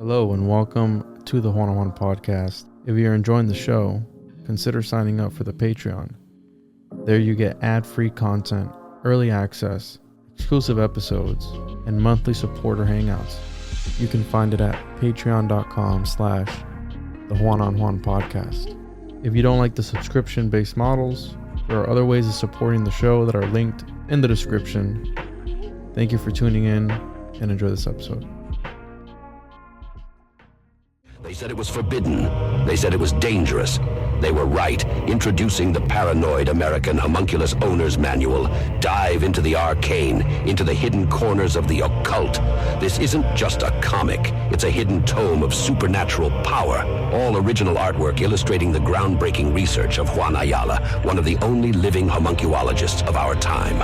Hello and welcome to the One-on-One podcast. If you're enjoying the show, consider signing up for the Patreon. There you get ad-free content, early access, exclusive episodes, and monthly supporter hangouts. You can find it at patreon.com/the-One-on-One-podcast. If you don't like the subscription-based models, there are other ways of supporting the show that are linked in the description. Thank you for tuning in and enjoy this episode. They said it was forbidden. They said it was dangerous. They were right. Introducing the paranoid American Homunculus Owner's Manual. Dive into the arcane, into the hidden corners of the occult. This isn't just a comic. It's a hidden tome of supernatural power. All original artwork illustrating the groundbreaking research of Juan Ayala, one of the only living homunculologists of our time.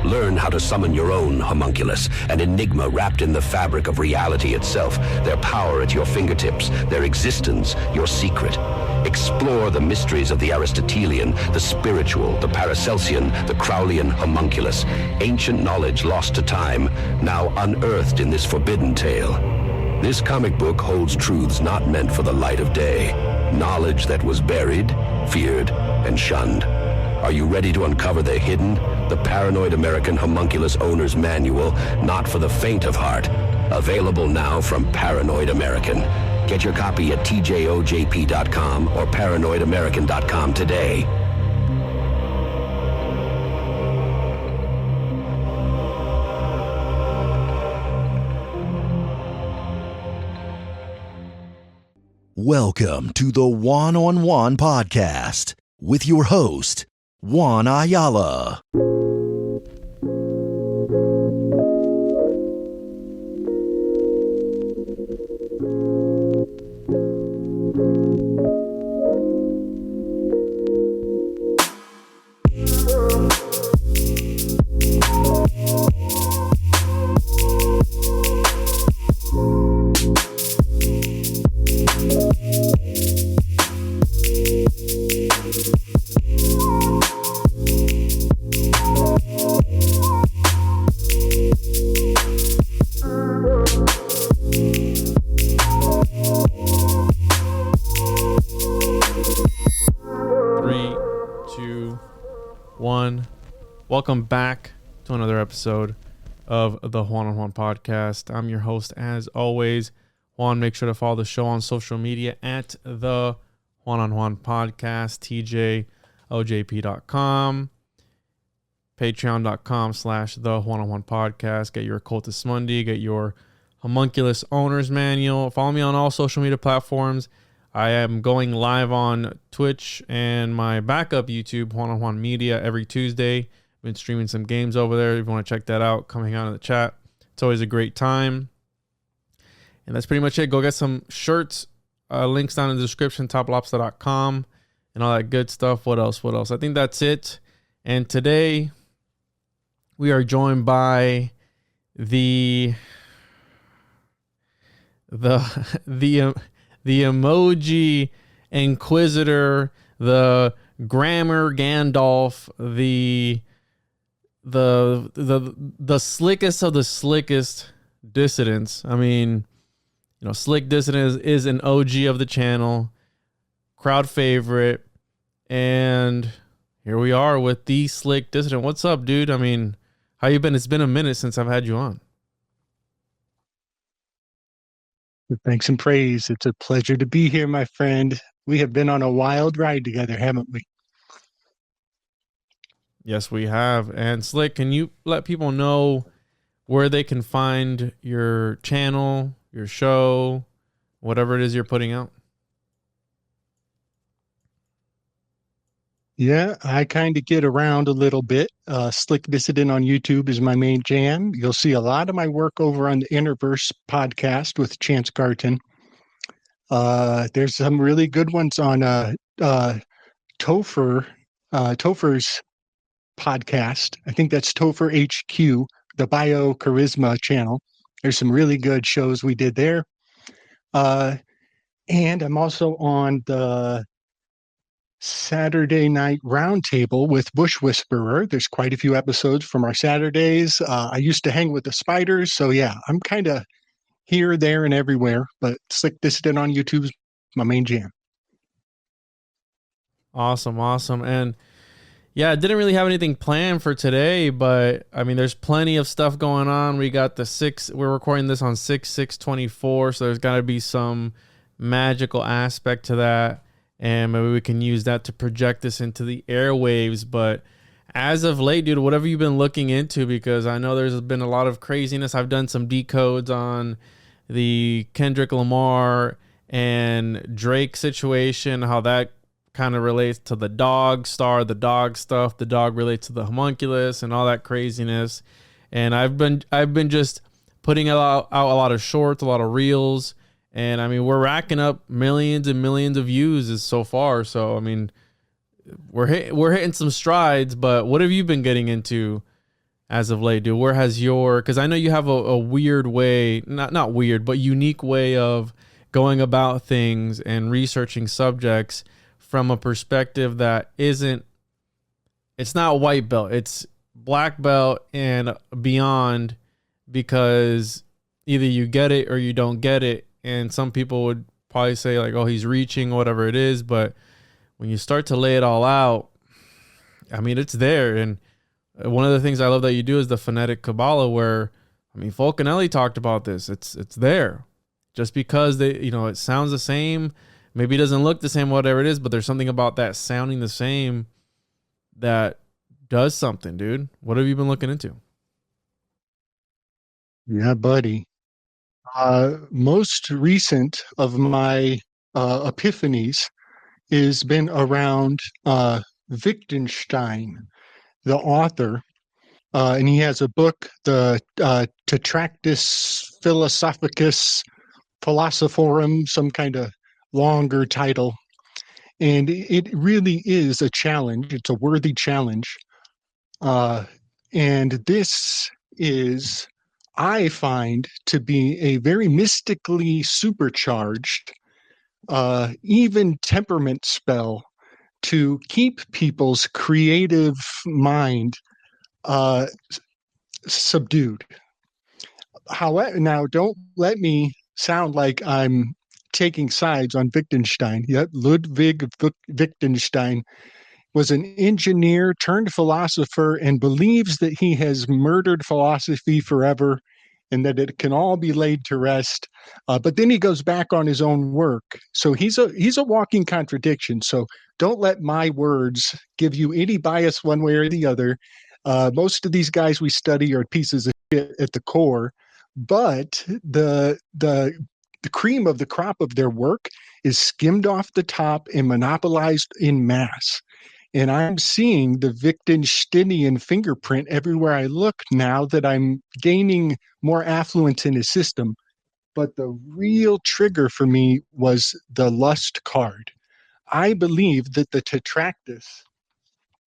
Learn how to summon your own homunculus, an enigma wrapped in the fabric of reality itself, their power at your fingertips, their existence, your secret. Explore the mysteries of the Aristotelian, the spiritual, the Paracelsian, the Crowleyan homunculus, ancient knowledge lost to time, now unearthed in this forbidden tale. This comic book holds truths not meant for the light of day, knowledge that was buried, feared, and shunned. Are you ready to uncover the hidden? The Paranoid American Homunculus Owner's Manual, not for the faint of heart. Available now from Paranoid American. Get your copy at tjojp.com or paranoidamerican.com today. Welcome to the One-on-One podcast with your host, Juan Ayala. Welcome back to another episode of the One-on-One podcast. I'm your host, as always, Juan. Make sure to follow the show on social media at the One-on-One podcast, tjojp.com, patreon.com/the One-on-One podcast. Get your Occultus Mundi, get your Homunculus Owner's Manual. Follow me on all social media platforms. I am going live on Twitch and my backup YouTube, One-on-One Media, every Tuesday. Been streaming some games over there. If you want to check that out, come hang out in the chat. It's always a great time. And that's pretty much it. Go get some shirts. Links down in the description, toplobster.com and all that good stuff. What else? I think that's it. And today we are joined by the emoji inquisitor, the grammar Gandalf, the slickest of the slickest dissidents. I mean, Slick Dissident is an OG of the channel, crowd favorite, and here we are with the Slick Dissident. What's up, dude? I mean, how you been? It's been a minute since I've had you on. Thanks and praise. It's a pleasure to be here, my friend. We have been on a wild ride together, haven't we? Yes, we have. And Slick, can you let people know where they can find your channel, your show, whatever it is you're putting out? Yeah, I kind of get around a little bit. Slick Dissident on YouTube is my main jam. You'll see a lot of my work over on the Interverse podcast with Chance Garton. There's some really good ones on Topher's podcast. I think that's Topher HQ, the Bio Charisma channel. There's some really good shows we did there. And I'm also on the Saturday Night Roundtable with Bush Whisperer. There's quite a few episodes from our Saturdays. I used to hang with the Spiders, so yeah, I'm kind of here, there, and everywhere. But Slick Dissident on YouTube is my main jam. Awesome. And yeah, I didn't really have anything planned for today, but I mean, there's plenty of stuff going on. We got we're recording this on 6/6/24, so there's got to be some magical aspect to that, and maybe we can use that to project this into the airwaves. But as of late, dude, what have you been looking into? Because I know there's been a lot of craziness. I've done some decodes on the Kendrick Lamar and Drake situation, how that kind of relates to the dog stuff. The dog relates to the homunculus and all that craziness. And I've been just putting out a lot of shorts, a lot of reels, and I mean, we're racking up millions and millions of views so far. So I mean, we're hitting some strides. But what have you been getting into as of late, dude? Where has because I know you have a weird way, not weird, but unique way of going about things and researching subjects from a perspective that it's not white belt, it's black belt and beyond, because either you get it or you don't get it. And some people would probably say like, oh, he's reaching, whatever it is. But when you start to lay it all out, I mean, it's there. And one of the things I love that you do is the phonetic Kabbalah, where, I mean, Fulcanelli talked about this. It's there. Just because it sounds the same, maybe it doesn't look the same, whatever it is, but there's something about that sounding the same that does something, dude. What have you been looking into? Yeah, buddy. Most recent of my epiphanies has been around Wittgenstein, the author, and he has a book, the Tractatus Philosophicus Philosophorum, some kind of longer title. And it really is a challenge. It's a worthy challenge. And this is, I find, to be a very mystically supercharged, even temperament spell to keep people's creative mind subdued. However, now don't let me sound like I'm taking sides on Wittgenstein. Yet Ludwig Wittgenstein was an engineer turned philosopher and believes that he has murdered philosophy forever and that it can all be laid to rest. But then he goes back on his own work. So he's a walking contradiction. So don't let my words give you any bias one way or the other. Most of these guys we study are pieces of shit at the core, but the cream of the crop of their work is skimmed off the top and monopolized in mass. And I'm seeing the Wittgensteinian fingerprint everywhere I look now that I'm gaining more affluence in his system. But the real trigger for me was the lust card. I believe that the Tractatus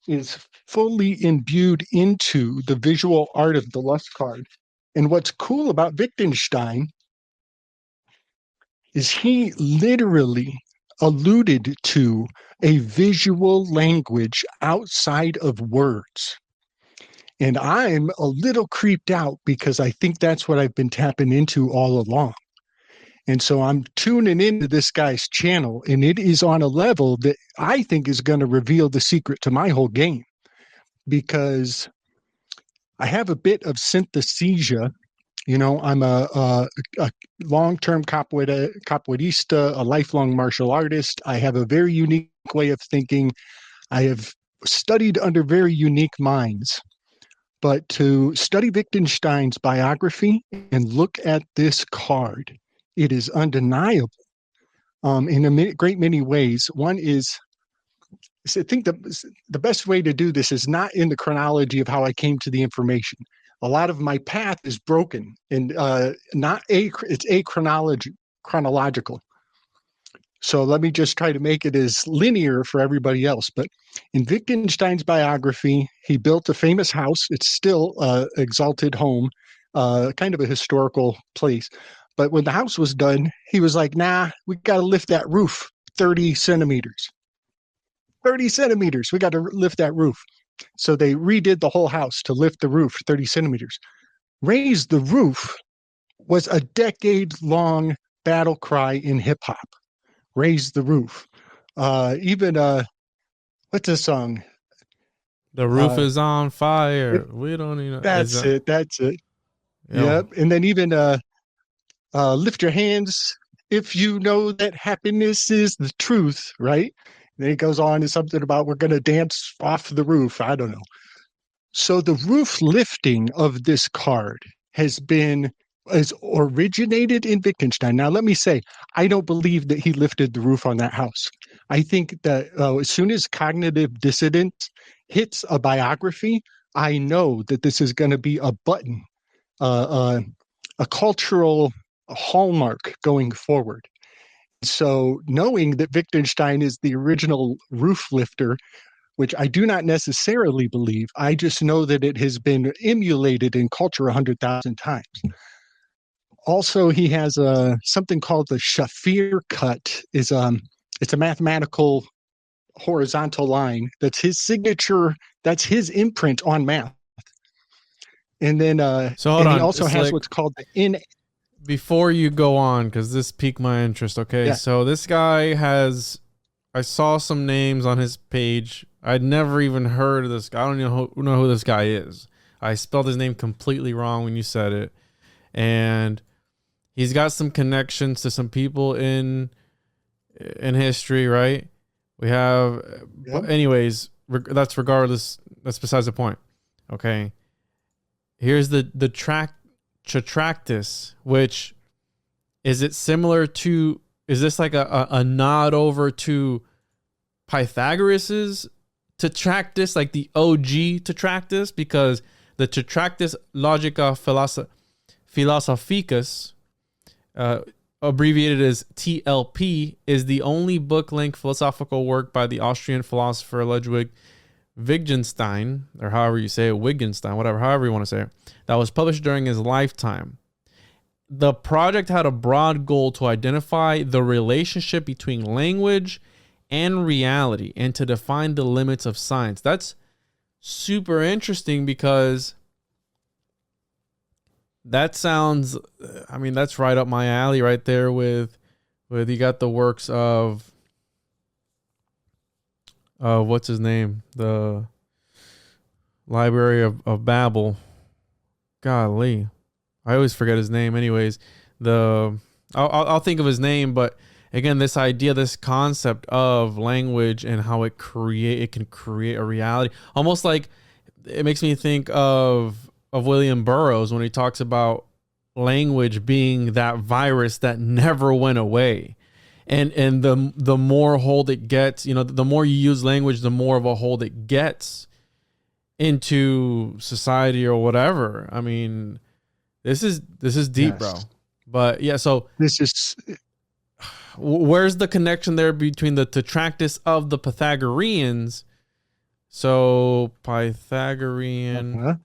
is fully imbued into the visual art of the lust card. And what's cool about Wittgenstein is he literally alluded to a visual language outside of words. And I'm a little creeped out because I think that's what I've been tapping into all along. And so I'm tuning into this guy's channel, and it is on a level that I think is going to reveal the secret to my whole game, because I have a bit of synesthesia. You know, I'm a long-term capoeirista, a lifelong martial artist. I have a very unique way of thinking. I have studied under very unique minds. But to study Wittgenstein's biography and look at this card, it is undeniable in a great many ways. One is, I think the best way to do this is not in the chronology of how I came to the information. A lot of my path is broken and it's chronological. So let me just try to make it as linear for everybody else. But in Wittgenstein's biography, he built a famous house. It's still exalted home, kind of a historical place. But when the house was done, he was like, nah, we got to lift that roof 30 centimeters. 30 centimeters, we got to lift that roof. So they redid the whole house to lift the roof 30 centimeters. Raised the roof was a decade-long battle cry in hip-hop. Raise the roof. What's the song? The roof is on fire. We don't even. That's it. Yo. Yep. And then even lift your hands if you know that happiness is the truth, right? And then it goes on to something about we're going to dance off the roof. I don't know. So the roof lifting of this card has originated in Wittgenstein. Now, let me say, I don't believe that he lifted the roof on that house. I think that as soon as cognitive dissidence hits a biography, I know that this is going to be a button, a cultural hallmark going forward. So knowing that Wittgenstein is the original roof lifter, which I do not necessarily believe, I just know that it has been emulated in culture 100,000 times. Also, he has something called the Shafir cut. It's a mathematical horizontal line. That's his signature. That's his imprint on math. And then, so hold on. He also It's has like, what's called the in. Before you go on, because this piqued my interest. Okay, Yeah. So this guy has. I saw some names on his page. I'd never even heard of this guy. I don't even know who this guy is. I spelled his name completely wrong when you said it, and he's got some connections to some people in history, right? We have, Yep. anyways. That's regardless. That's besides the point. Okay. Here's the Tractatus, which is it similar to? Is this like a nod over to Pythagoras's Tractatus, like the OG Tractatus? Because the Tractatus logic-philosophicus, abbreviated as TLP, is the only book-length philosophical work by the Austrian philosopher Ludwig Wittgenstein, or however you say it, Wittgenstein, however you want to say it, that was published during his lifetime. The project had a broad goal to identify the relationship between language and reality and to define the limits of science. That's super interesting because that sounds, I mean, that's right up my alley right there with you got the works of what's his name? The Library of Babel. Golly. I always forget his name. Anyways, I'll think of his name, but again, this idea, this concept of language and how it can create a reality, almost like it makes me think of William Burroughs when he talks about language being that virus that never went away. And the more hold it gets, the more you use language, the more of a hold it gets into society or whatever. I mean, this is deep, Yes. bro. But yeah, so This is where's the connection there between the Tractatus of the Pythagoreans? So Pythagorean.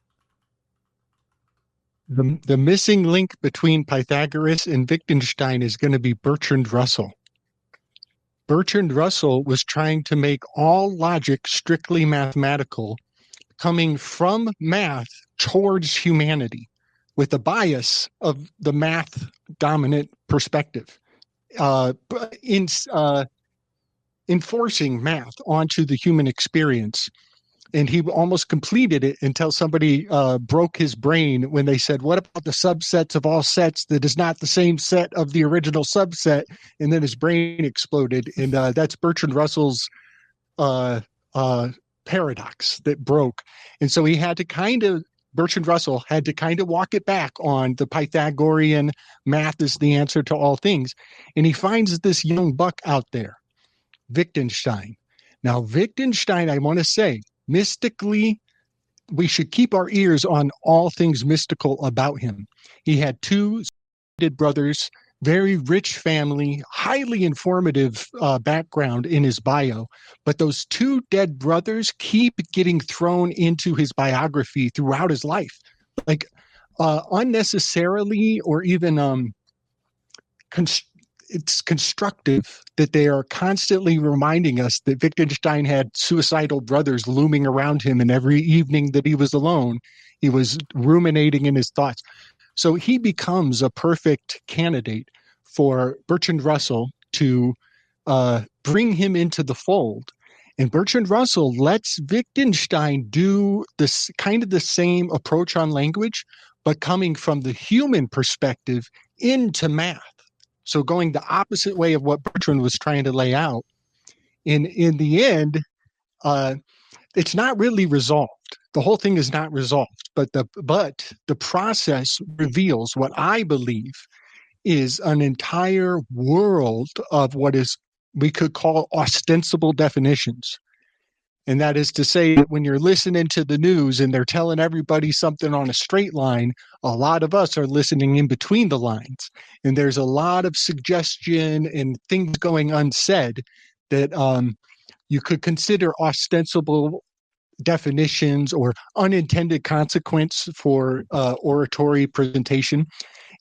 the missing link between Pythagoras and Wittgenstein is going to be Bertrand Russell. Bertrand Russell was trying to make all logic strictly mathematical, coming from math towards humanity, with a bias of the math dominant perspective, enforcing math onto the human experience. And he almost completed it until somebody broke his brain when they said, what about the subsets of all sets that is not the same set of the original subset? And then his brain exploded. And that's Bertrand Russell's paradox that broke. And so Bertrand Russell had to kind of walk it back on the Pythagorean math is the answer to all things. And he finds this young buck out there, Wittgenstein. Now, Wittgenstein, I want to say, mystically, we should keep our ears on all things mystical about him. He had two brothers, very rich family, highly informative background in his bio, but those two dead brothers keep getting thrown into his biography throughout his life, like unnecessarily, or even it's constructive that they are constantly reminding us that Wittgenstein had suicidal brothers looming around him, and every evening that he was alone, he was ruminating in his thoughts. So he becomes a perfect candidate for Bertrand Russell to bring him into the fold. And Bertrand Russell lets Wittgenstein do this kind of the same approach on language, but coming from the human perspective into math. So going the opposite way of what Bertrand was trying to lay out. In the end, it's not really resolved. The whole thing is not resolved, but the process reveals what I believe is an entire world of what is we could call ostensible definitions. And that is to say that when you're listening to the news and they're telling everybody something on a straight line, a lot of us are listening in between the lines. And there's a lot of suggestion and things going unsaid that you could consider ostensible definitions or unintended consequence for oratory presentation.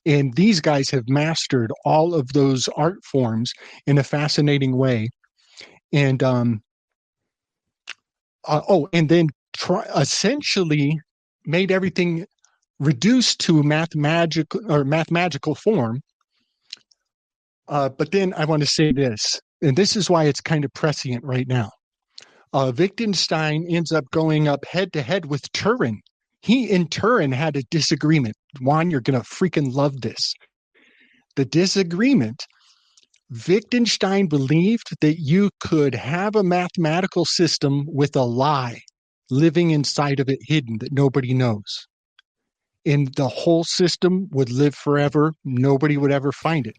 And these guys have mastered all of those art forms in a fascinating way. And essentially made everything reduced to mathematical form. But then I want to say this, and this is why it's kind of prescient right now. Wittgenstein ends up going up head to head with Turin. He and Turin had a disagreement. Juan, you're going to freaking love this. The disagreement, Wittgenstein believed that you could have a mathematical system with a lie living inside of it hidden that nobody knows. And the whole system would live forever. Nobody would ever find it.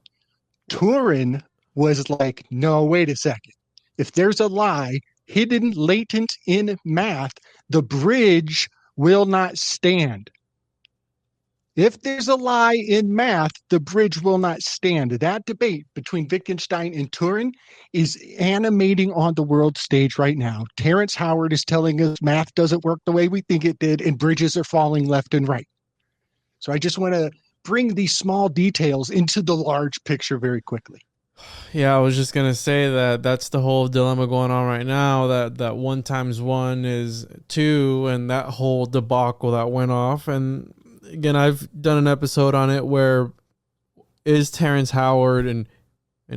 Turin was like, no, wait a second. If there's a lie hidden latent in math, the bridge will not stand. If there's a lie in math, the bridge will not stand. That debate between Wittgenstein and Turin is animating on the world stage right now. Terrence Howard is telling us math doesn't work the way we think it did, and bridges are falling left and right. So I just want to bring these small details into the large picture very quickly. Yeah, I was just going to say that's the whole dilemma going on right now, that 1 × 1 is 2, and that whole debacle that went off. And again, I've done an episode on it where is Terrence Howard an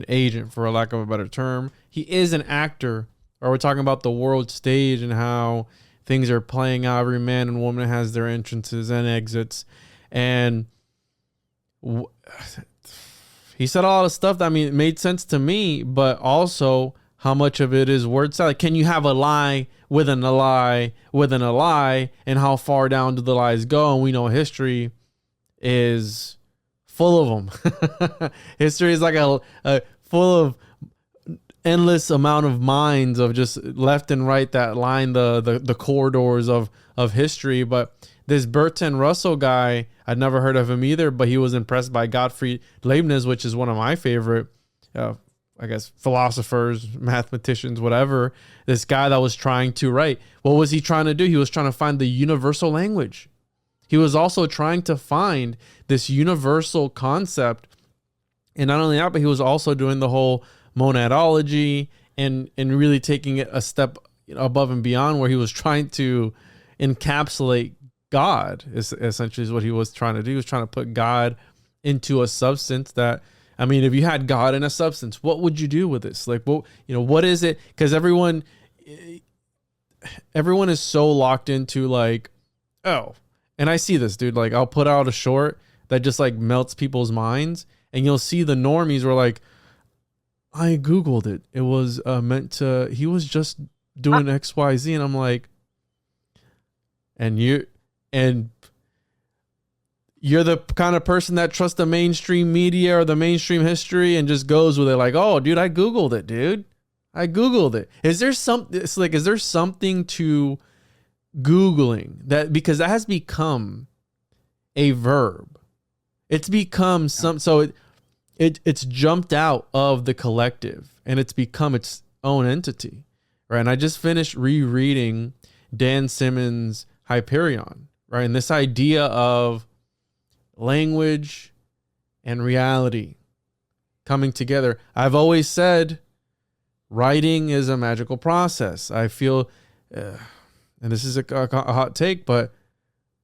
agent, for a lack of a better term? He is an actor, or we're talking about the world stage and how things are playing out. Every man and woman has their entrances and exits. And he said a lot of stuff that, it made sense to me, but also how much of it is word salad. Can you have a lie within a lie within a lie, and how far down do the lies go? And we know history is full of them. History is like a full of endless amount of minds of just left and right that line the corridors of history. But this Bertrand Russell guy, I'd never heard of him either, but he was impressed by Gottfried Leibniz, which is one of my favorite, I guess, philosophers, mathematicians, whatever. This guy that was trying to write. What was he trying to do? He was trying to find the universal language. He was also trying to find this universal concept. And not only that, but he was also doing the whole monadology and really taking it a step above and beyond, where he was trying to encapsulate God, is essentially what he was trying to do. He was trying to put God into a substance that, if you had God in a substance, what would you do with this? Like, what is it? Because everyone is so locked into like, oh, and I see this, dude, like I'll put out a short that just like melts people's minds, and you'll see the normies were like, I Googled it. It was he was just doing X, Y, Z. And I'm like, and you're the kind of person that trusts the mainstream media or the mainstream history and just goes with it like, oh, dude, I Googled it, dude. I Googled it. Is there something to Googling that, because that has become a verb. It's become it's jumped out of the collective and it's become its own entity. Right. And I just finished rereading Dan Simmons' Hyperion, right? And this idea of language and reality coming together. I've always said writing is a magical process. I feel, and this is a hot take, but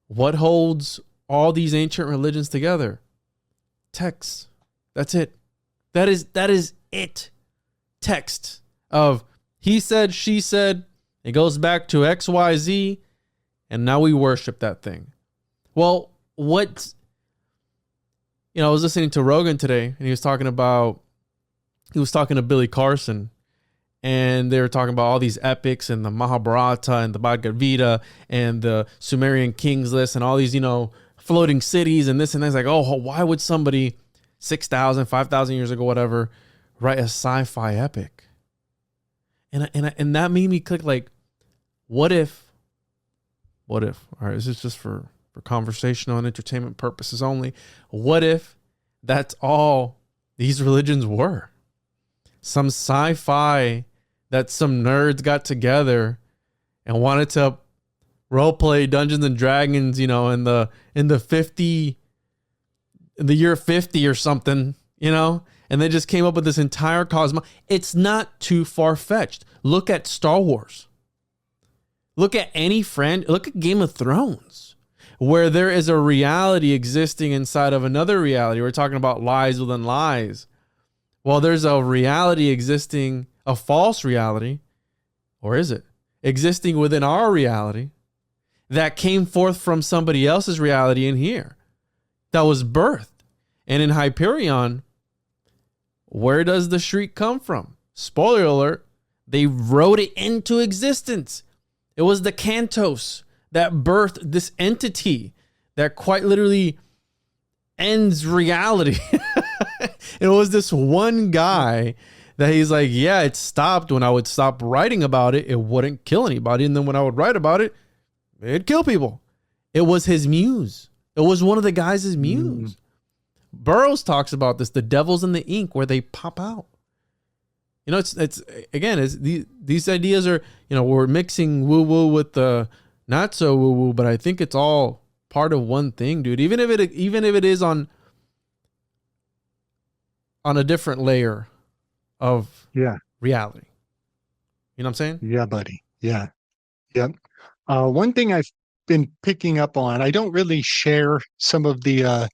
what holds all these ancient religions together? Texts. That's it. That is it. Text of he said, she said. It goes back to X, Y, Z, and now we worship that thing. Well, I was listening to Rogan today, and he was talking to Billy Carson, and they were talking about all these epics and the Mahabharata and the Bhagavad Gita and the Sumerian Kings list and all these, floating cities and this and that. It's like, oh, why would somebody 6,000, 5,000 years ago, whatever, write a sci-fi epic? And that made me click, like, what if, all right, this is just for conversational and entertainment purposes only. What if that's all these religions were? Some sci-fi that some nerds got together and wanted to role play Dungeons and Dragons, in the year 50 or something, and they just came up with this entire cosmos. It's not too far-fetched. Look at Star Wars. Look at look at Game of Thrones, where there is a reality existing inside of another reality. We're talking about lies within lies. Well, there's a reality existing, a false reality, or is it? Existing within our reality that came forth from somebody else's reality in here that was birthed. And in Hyperion, where does the shriek come from? Spoiler alert, they wrote it into existence. It was the Cantos that birthed this entity that quite literally ends reality. It was this one guy that he's like, yeah, it stopped when I would stop writing about it. It wouldn't kill anybody. And then when I would write about it, it'd kill people. It was his muse. It was one of the guys' muse. Burroughs talks about this, the devils in the ink, where they pop out. It's these ideas are, we're mixing woo-woo with the not so woo-woo, but I think it's all part of one thing, dude. Even if it is on a different layer of reality. You know what I'm saying? Yeah, buddy. Yeah. Yep. One thing I've been picking up on, I don't really share some of the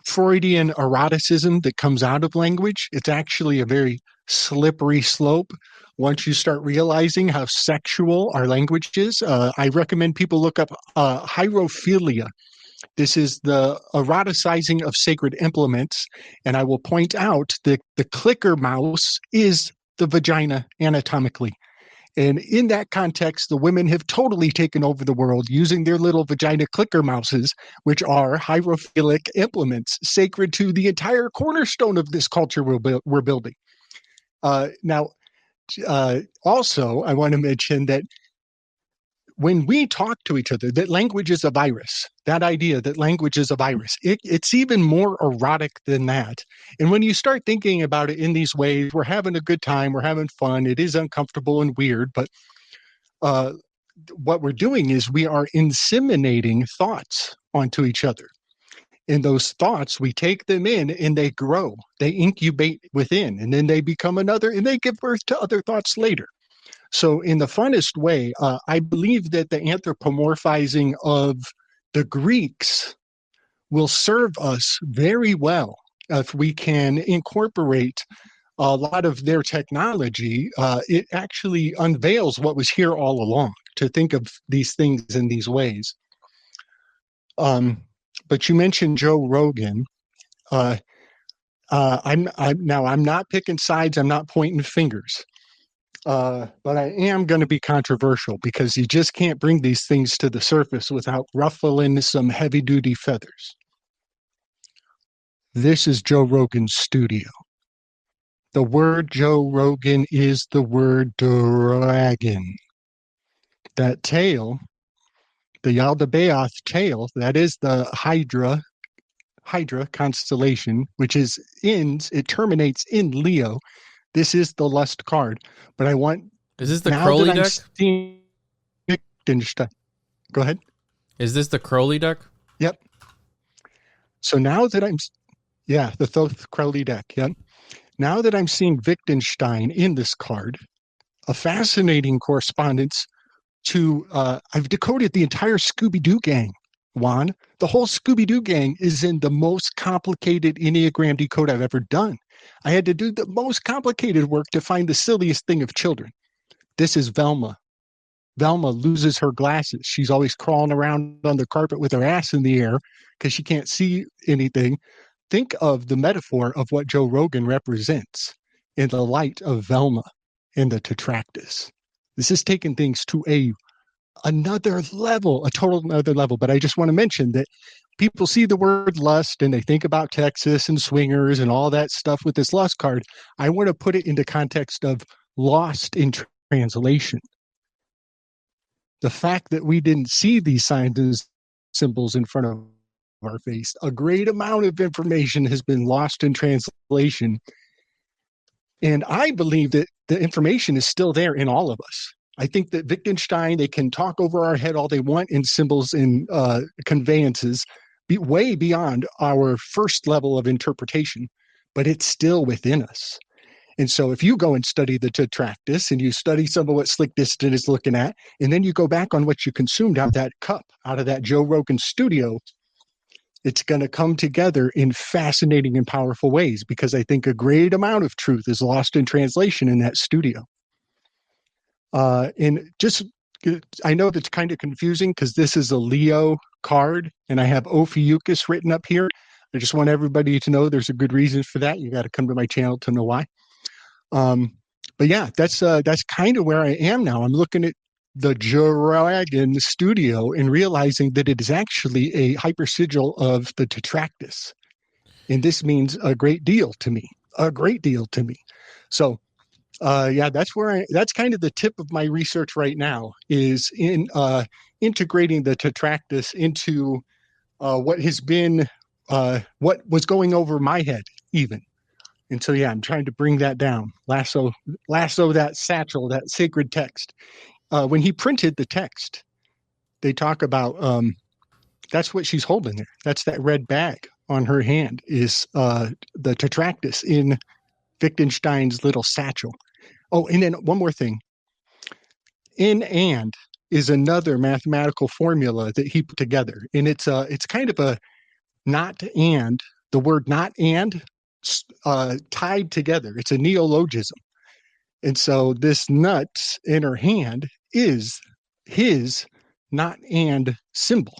Freudian eroticism that comes out of language. It's actually a very slippery slope once you start realizing how sexual our language is. I recommend people look up hierophilia. This is the eroticizing of sacred implements. And I will point out that the clicker mouse is the vagina anatomically. And in that context, the women have totally taken over the world using their little vagina clicker mouses, which are hierophilic implements sacred to the entire cornerstone of this culture we're building. Now, also, I want to mention that when we talk to each other, that language is a virus, that idea that language is a virus, it's even more erotic than that. And when you start thinking about it in these ways, we're having a good time, we're having fun, it is uncomfortable and weird, but what we're doing is we are inseminating thoughts onto each other. And those thoughts, we take them in and they grow, they incubate within, and then they become another, and they give birth to other thoughts later. So in the funnest way, I believe that the anthropomorphizing of the Greeks will serve us very well if we can incorporate a lot of their technology. It actually unveils what was here all along, to think of these things in these ways. But you mentioned Joe Rogan. I'm not picking sides. I'm not pointing fingers. But I am going to be controversial because you just can't bring these things to the surface without ruffling some heavy-duty feathers. This is Joe Rogan's studio. The word Joe Rogan is the word dragon. That tail, the Yaldabaoth tail, that is the Hydra constellation, which it terminates in Leo. This is the lust card, but I want. Is this the Crowley deck? Wittgenstein. Go ahead. Is this the Crowley deck? Yep. So now that the Thoth Crowley deck. Yep. Now that I'm seeing Wittgenstein in this card, a fascinating correspondence to. I've decoded the entire Scooby-Doo gang Juan. The whole Scooby-Doo gang is in the most complicated Enneagram decode I've ever done. I had to do the most complicated work to find the silliest thing of children. This is Velma. Velma loses her glasses. She's always crawling around on the carpet with her ass in the air because she can't see anything. Think of the metaphor of what Joe Rogan represents in the light of Velma in the Tractatus. This is taking things to another level, a total another level. But I just want to mention that people see the word lust and they think about Texas and swingers and all that stuff with this lust card. I want to put it into context of lost in translation. The fact that we didn't see these signs and symbols in front of our face, a great amount of information has been lost in translation. And I believe that the information is still there in all of us. I think that Wittgenstein, they can talk over our head all they want in symbols and conveyances, way beyond our first level of interpretation, but it's still within us. And so if you go and study the Tractatus and you study some of what Slick Dissident is looking at, and then you go back on what you consumed out of that cup, out of that Joe Rogan studio, it's going to come together in fascinating and powerful ways, because I think a great amount of truth is lost in translation in that studio. And just, I know that's kind of confusing because this is a Leo card and I have Ophiuchus written up here. I just want everybody to know there's a good reason for that. You got to come to my channel to know why. But yeah, that's kind of where I am now. I'm looking at the Dragon studio and realizing that it is actually a hypersigil of the Tractatus. And this means a great deal to me, So, yeah, that's kind of the tip of my research right now, is in integrating the Tractatus into what has been, what was going over my head even. And so, yeah, I'm trying to bring that down, lasso that satchel, that sacred text. When he printed the text, they talk about, that's what she's holding there. That's that red bag on her hand is the Tractatus in Wittgenstein's little satchel. Oh, and then one more thing. In and is another mathematical formula that he put together. And it's kind of a not and, the word not and tied together. It's a neologism. And so this nut in her hand is his not and symbol.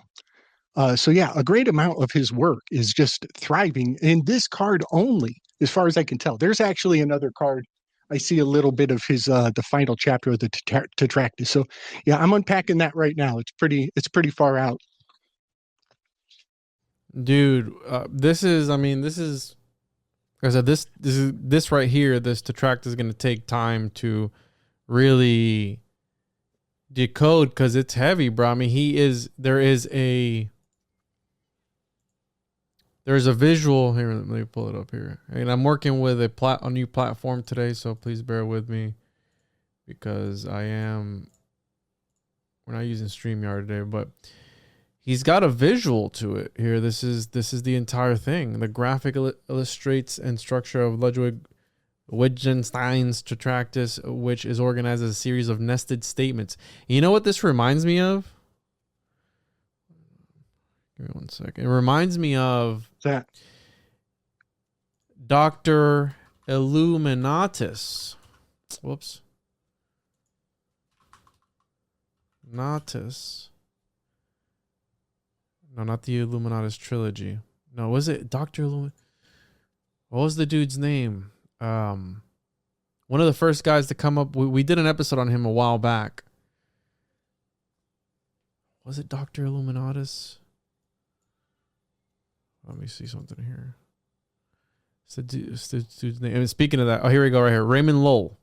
So yeah, a great amount of his work is just thriving in this card only, as far as I can tell. There's actually another card. I see a little bit of his the final chapter of the Tractatus. So yeah, I'm unpacking that right now. It's pretty far out. Dude, this is like I said, this right here, this Tractatus is going to take time to really decode because it's heavy, bro. I mean, there's a visual here. Let me pull it up here. And I'm working with a new platform today, so please bear with me because we're not using StreamYard today, but he's got a visual to it here. This is the entire thing. The graphic illustrates and structure of Ludwig Wittgenstein's Tractatus, which is organized as a series of nested statements. You know what this reminds me of? Give me 1 second. It reminds me of that Dr. Illuminatus. Whoops. Natus. No, not the Illuminatus trilogy. No, was it Dr. What was the dude's name? One of the first guys to come up. We did an episode on him a while back. Was it Dr. Illuminatus? Let me see something here. It's the dude's name. And speaking of that, here we go right here. Raymond Llull.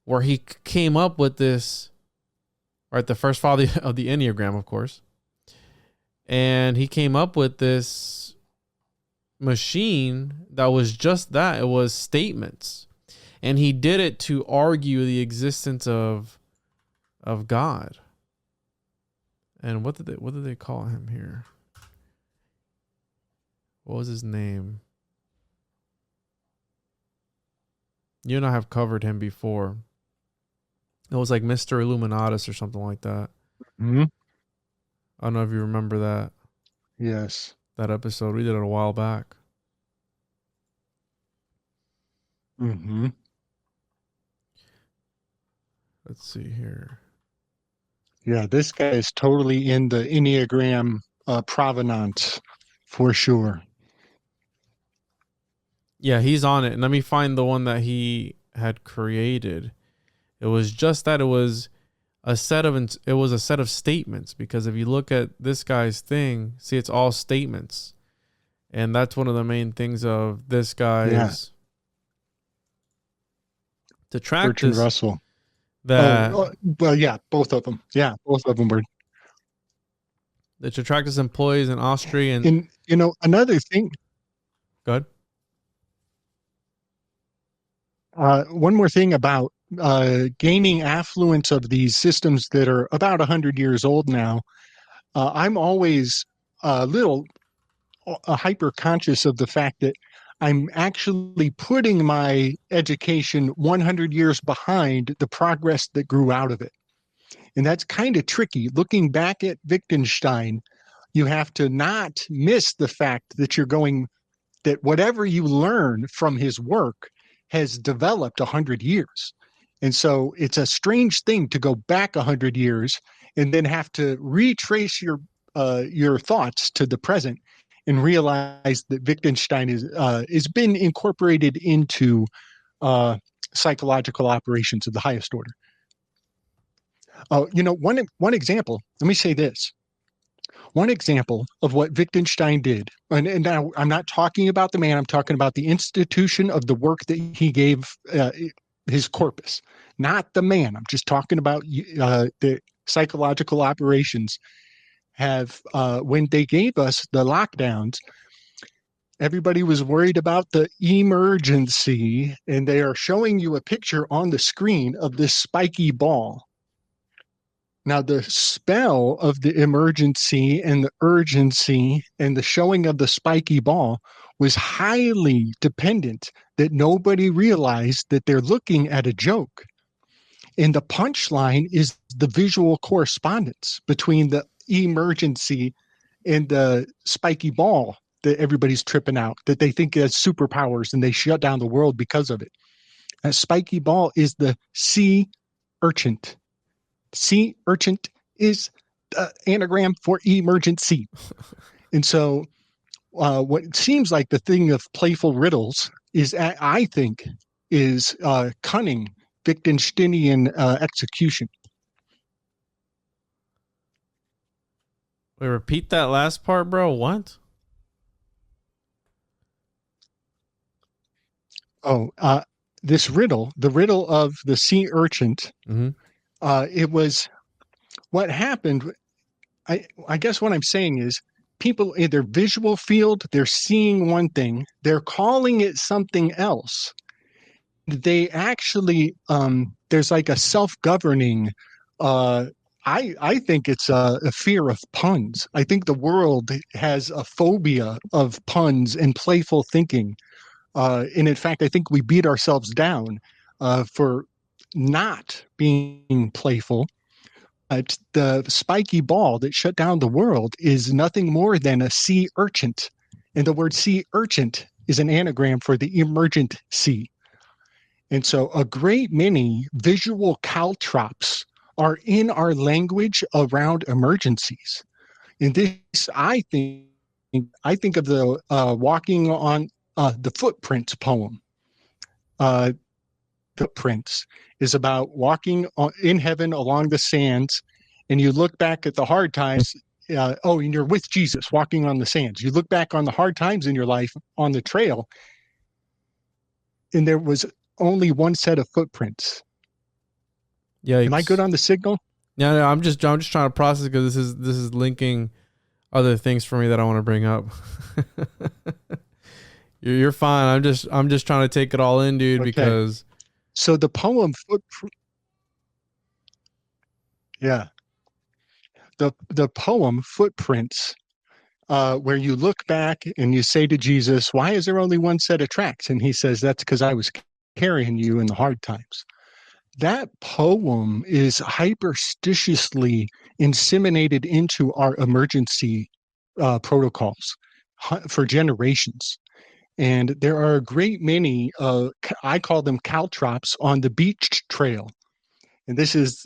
Where he came up with this, right? The first father of the Enneagram, of course. And he came up with this machine that was just that. It was statements. And he did it to argue the existence of God. And what did they call him here? What was his name? You and I have covered him before. It was like Mr. Illuminatus or something like that. Mm-hmm. I don't know if you remember Yes. that episode. We did it a while back. Mm-hmm. Let's see here. Yeah, this guy is totally in the Enneagram provenance for sure. Yeah, he's on it. And let me find the one that he had created. It was just that it was a set of statements, because if you look at this guy's thing, see, it's all statements. And that's one of the main things of this guy's Tractatus. Bertrand Russell. Well, yeah, both of them. Yeah, both of them were. The Tractatus employs an Austrian. And, another thing. Go ahead. One more thing about gaining affluence of these systems that are about 100 years old now. I'm always a little hyper conscious of the fact that I'm actually putting my education 100 years behind the progress that grew out of it. And that's kind of tricky. Looking back at Wittgenstein, you have to not miss the fact that that whatever you learn from his work has developed 100 years. And so it's a strange thing to go back 100 years and then have to retrace your thoughts to the present and realize that Wittgenstein is been incorporated into psychological operations of the highest order. One example, let me say this. One example of what Wittgenstein did, and now I'm not talking about the man, I'm talking about the institution of the work that he gave his corpus, not the man. I'm just talking about the psychological operations when they gave us the lockdowns, everybody was worried about the emergency, and they are showing you a picture on the screen of this spiky ball. Now, the spell of the emergency and the urgency and the showing of the spiky ball was highly dependent that nobody realized that they're looking at a joke. And the punchline is the visual correspondence between the emergency and the spiky ball that everybody's tripping out, that they think has superpowers and they shut down the world because of it. A spiky ball is the sea urchin. Sea urchin is the anagram for emergency. And so what seems like the thing of playful riddles is, I think, is cunning Wittgensteinian execution. Wait, repeat that last part, bro. What? This riddle, the riddle of the sea urchin, it was what happened. I guess what I'm saying is people in their visual field, they're seeing one thing, they're calling it something else. They actually, there's like a self-governing, I think it's a fear of puns. I think the world has a phobia of puns and playful thinking. And in fact, I think we beat ourselves down for not being playful. The spiky ball that shut down the world is nothing more than a sea urchin. And the word sea urchin is an anagram for the emergent sea. And so a great many visual caltrops are in our language around emergencies. And this, I think of the walking on the Footprints poem. Footprints is about walking in heaven along the sands, and you look back at the hard times. And you're with Jesus walking on the sands. You look back on the hard times in your life on the trail, and there was only one set of footprints. Yeah. Am I good on the signal? Yeah, I'm just trying to process, because this is linking other things for me that I want to bring up. You're fine. I'm just trying to take it all in, dude, Okay. because So the poem the poem Footprints, where you look back and you say to Jesus, why is there only one set of tracks? And he says, that's because I was carrying you in the hard times. that poem is hyperstitiously inseminated into our emergency protocols for generations. And there are a great many, I call them caltrops, on the beach trail. And this is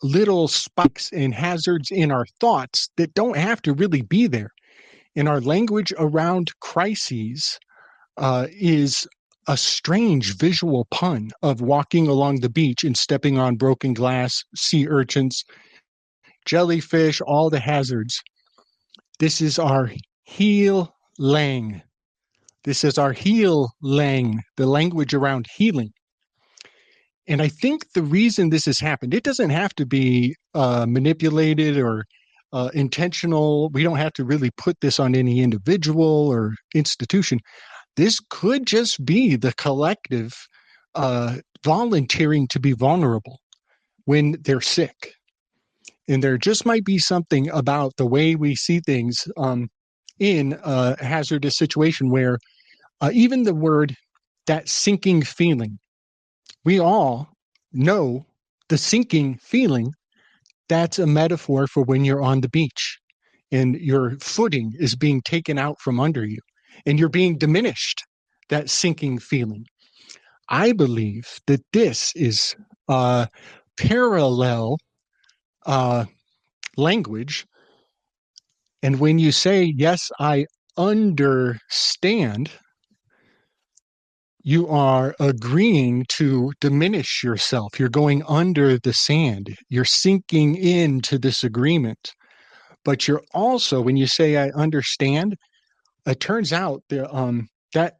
little spikes and hazards in our thoughts that don't have to really be there. And our language around crises is a strange visual pun of walking along the beach and stepping on broken glass, sea urchins, jellyfish, all the hazards. This is our heel lang. This is our heel lang, the language around healing. And I think the reason this has happened, it doesn't have to be manipulated or intentional. We don't have to really put this on any individual or institution. This could just be the collective volunteering to be vulnerable when they're sick. And there just might be something about the way we see things in a hazardous situation where even the word, that sinking feeling, we all know the sinking feeling, that's a metaphor for when you're on the beach and your footing is being taken out from under you and you're being diminished, that sinking feeling. I believe that this is parallel language. And when you say, yes, I understand, you are agreeing to diminish yourself. You're going under the sand. You're sinking into this agreement. But you're also, when you say I understand, it turns out that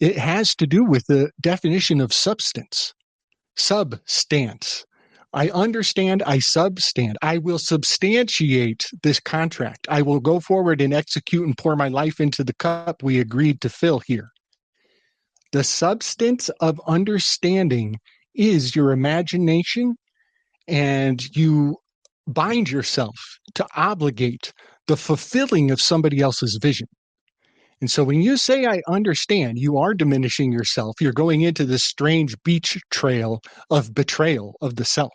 it has to do with the definition of substance. Substance. I understand, I substand. I will substantiate this contract. I will go forward and execute and pour my life into the cup we agreed to fill here. The substance of understanding is your imagination, and you bind yourself to obligate the fulfilling of somebody else's vision. And so when you say, I understand, you are diminishing yourself. You're going into this strange beach trail of betrayal of the self.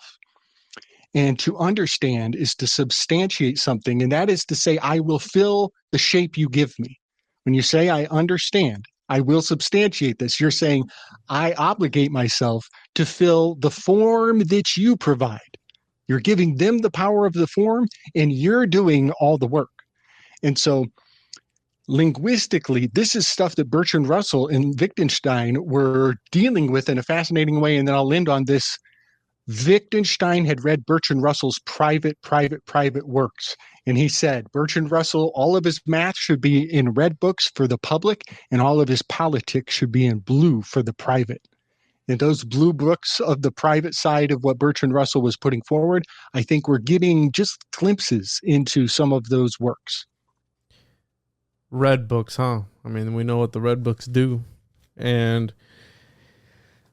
And to understand is to substantiate something, and that is to say, I will fill the shape you give me. When you say, I understand, I will substantiate this. You're saying, I obligate myself to fill the form that you provide. You're giving them the power of the form, and you're doing all the work. And so linguistically, this is stuff that Bertrand Russell and Wittgenstein were dealing with in a fascinating way. And then I'll end on this. Wittgenstein had read Bertrand Russell's private works. And he said, Bertrand Russell, all of his math should be in red books for the public, and all of his politics should be in blue for the private. And those blue books of the private side of what Bertrand Russell was putting forward, I think we're getting just glimpses into some of those works. Red books, huh? I mean, we know what the red books do. And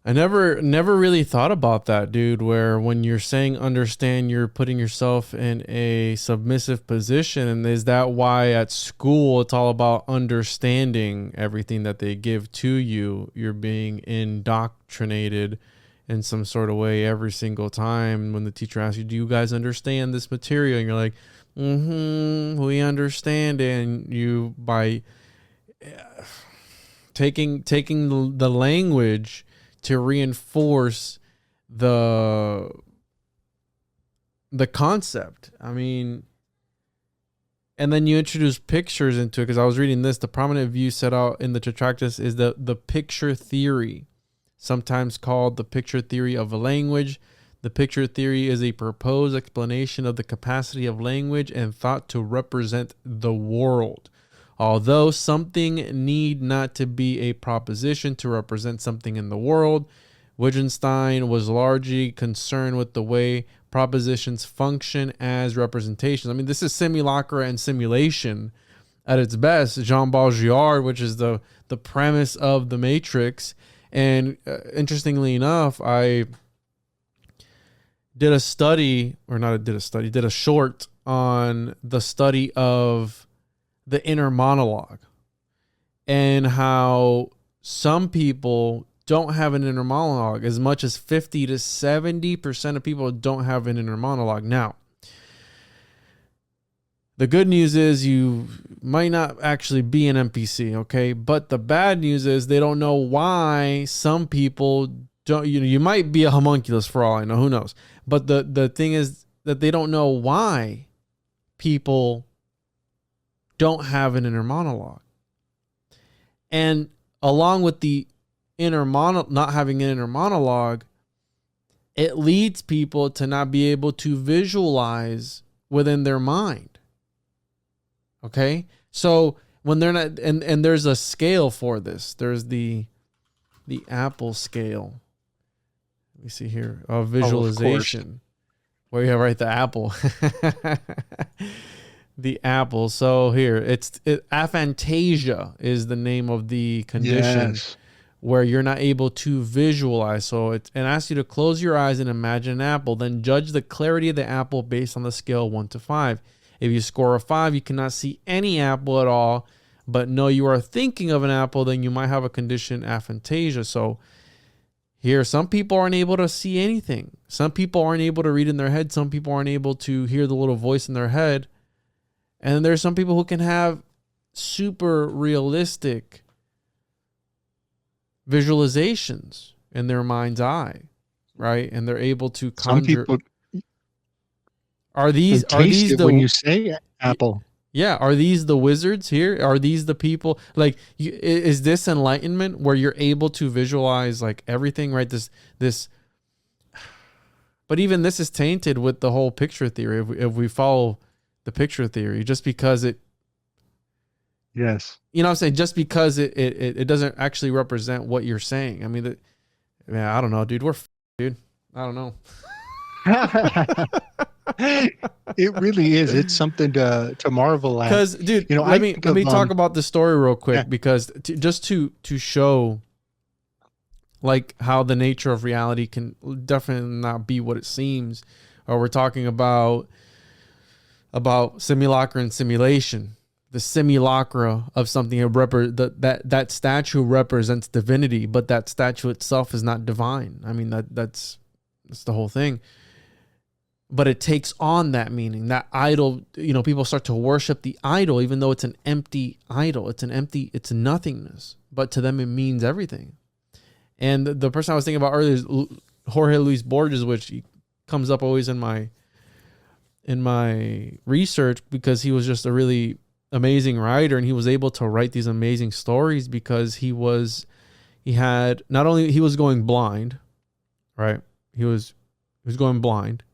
I never really thought about that, dude, where when you're saying understand, you're putting yourself in a submissive position. And is that why at school it's all about understanding everything that they give to you? You're being indoctrinated in some sort of way every single time when the teacher asks you, do you guys understand this material? And you're like, we understand. And you, by taking the language to reinforce the concept. I mean, and then you introduce pictures into it, because I was reading this. The prominent view set out in the Tractatus is the picture theory, sometimes called the picture theory of a language. The picture theory is a proposed explanation of the capacity of language and thought to represent the world. Although something need not to be a proposition to represent something in the world, Wittgenstein was largely concerned with the way propositions function as representations. I mean, this is simulacra and simulation at its best. Jean Baudrillard, which is the premise of the Matrix. And interestingly enough, I did a short on the study of the inner monologue and how some people don't have an inner monologue. As much as 50 to 70% of people don't have an inner monologue. Now, the good news is you might not actually be an NPC, okay? But the bad news is they don't know why some people don't. You might be a homunculus for all I know, who knows? But the thing is that they don't know why people don't have an inner monologue. And along with the not having an inner monologue, it leads people to not be able to visualize within their mind. Okay? So when they're not, and there's a scale for this. There's the Apple scale. Let me see here. Of visualization. Where you have right the apple. The apple. So here, aphantasia is the name of the condition where you're not able to visualize. So it asks you to close your eyes and imagine an apple, then judge the clarity of the apple based on the scale 1 to 5. If you score a 5, you cannot see any apple at all, but know you are thinking of an apple, then you might have a condition aphantasia. So here, some people aren't able to see anything. Some people aren't able to read in their head. Some people aren't able to hear the little voice in their head. And there's some people who can have super realistic visualizations in their mind's eye, right? And they're able to conjure. Some people are these the, when you say apple? Yeah, are these the wizards here? Are these the people? Like, is this enlightenment where you're able to visualize like everything, right? This. But even this is tainted with the whole picture theory. If we follow the picture theory, just because it. Yes. You know what I'm saying? Just because it doesn't actually represent what you're saying. I mean, I don't know, dude. Dude. I don't know. It really is. It's something to marvel at. Because, dude, let me talk about the story real quick, because just to show like how the nature of reality can definitely not be what it seems. Or we're talking about simulacra and simulation. The simulacra of something, that statue represents divinity, but that statue itself is not divine. I mean, that's the whole thing. But it takes on that meaning, that idol. People start to worship the idol, even though it's an empty idol. It's nothingness. But to them, it means everything. And the person I was thinking about earlier is Jorge Luis Borges, which comes up always in my research, because he was just a really amazing writer, and he was able to write these amazing stories because he was going blind, right? He was going blind,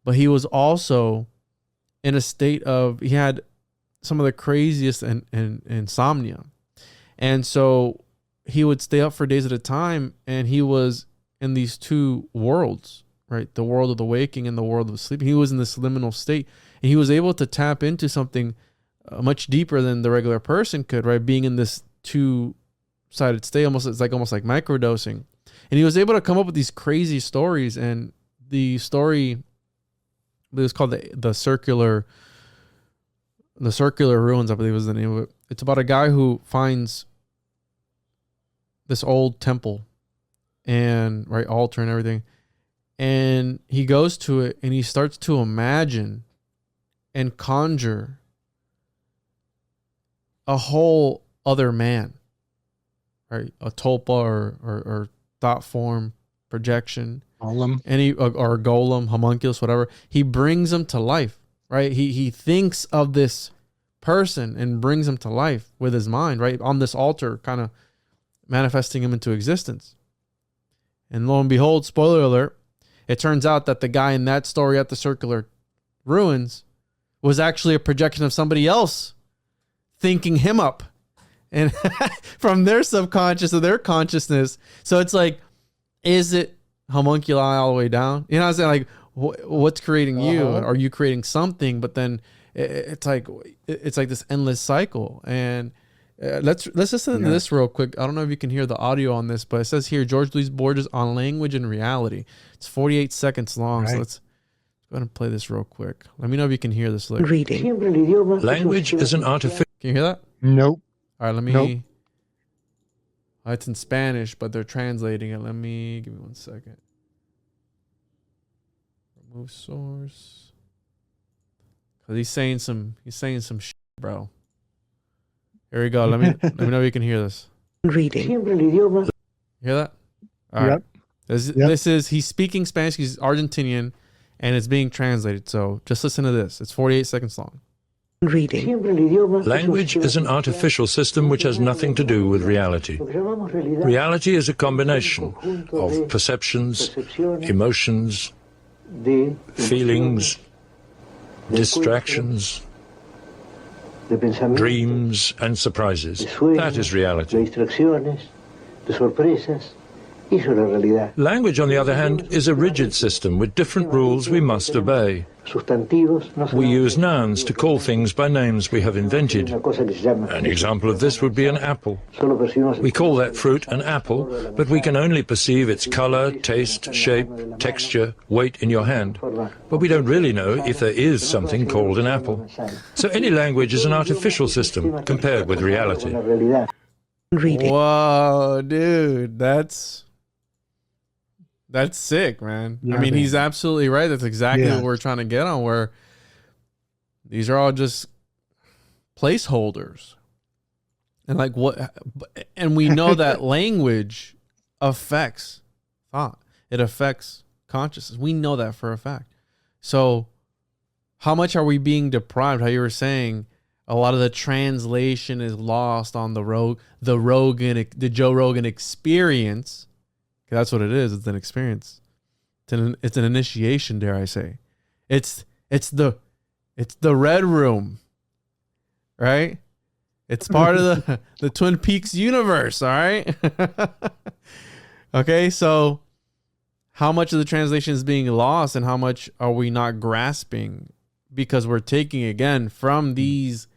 but he was also in a state of, he had some of the craziest insomnia. And so he would stay up for days at a time, and he was in these two worlds, right? The world of the waking and the world of sleeping. He was in this liminal state, and he was able to tap into something much deeper than the regular person could, right? Being in this two-sided state, almost like microdosing. And he was able to come up with these crazy stories. And the story, it was called the circular ruins, I believe was the name of it. It's about a guy who finds this old temple and altar and everything, and he goes to it and he starts to imagine and conjure a whole other man, right? A tulpa or thought form projection, golem, or golem, homunculus, whatever. He brings them to life, right? He thinks of this person and brings him to life with his mind, right? On this altar, kind of manifesting him into existence. And lo and behold, spoiler alert, it turns out that the guy in that story at the circular ruins was actually a projection of somebody else thinking him up, and from their subconscious or their consciousness. So it's like, is it homunculi all the way down? You know what I'm saying? Like, what's creating you? Are you creating something? But then it's like this endless cycle. And let's listen to this real quick. I don't know if you can hear the audio on this, but it says here, Jorge Luis Borges on language and reality. It's 48 seconds long. Right. So let's go ahead and play this real quick. Let me know if you can hear this later. Reading. Language is an artificial. Can you hear that? Nope. All right, let me. Nope. It's in Spanish, but they're translating it. Give me 1 second. Remove source. Cause he's saying some shit, bro. Here we go. Let me know if you can hear this. Reading. You hear that? All right. Yep. This is he's speaking Spanish. He's Argentinian, and it's being translated. So just listen to this. It's 48 seconds long. Reading. Language is an artificial system which has nothing to do with reality. Reality is a combination of perceptions, emotions, feelings, distractions, dreams, and surprises. That is reality. Language, on the other hand, is a rigid system with different rules we must obey. We use nouns to call things by names we have invented. An example of this would be an apple. We call that fruit an apple, but we can only perceive its color, taste, shape, texture, weight in your hand. But we don't really know if there is something called an apple. So any language is an artificial system compared with reality. Reading. Whoa, dude, that's sick, man. Yeah, I mean, man. he's absolutely right. That's exactly what we're trying to get on, where these are all just placeholders. And like and we know that language affects thought. It affects consciousness. We know that for a fact. So how much are we being deprived? How you were saying a lot of the translation is lost on the Joe Rogan experience. That's what it is. It's an experience. It's an initiation, dare I say. It's the Red Room, right? It's part of the Twin Peaks universe, all right? Okay, so how much of the translation is being lost and how much are we not grasping because we're taking, again, from these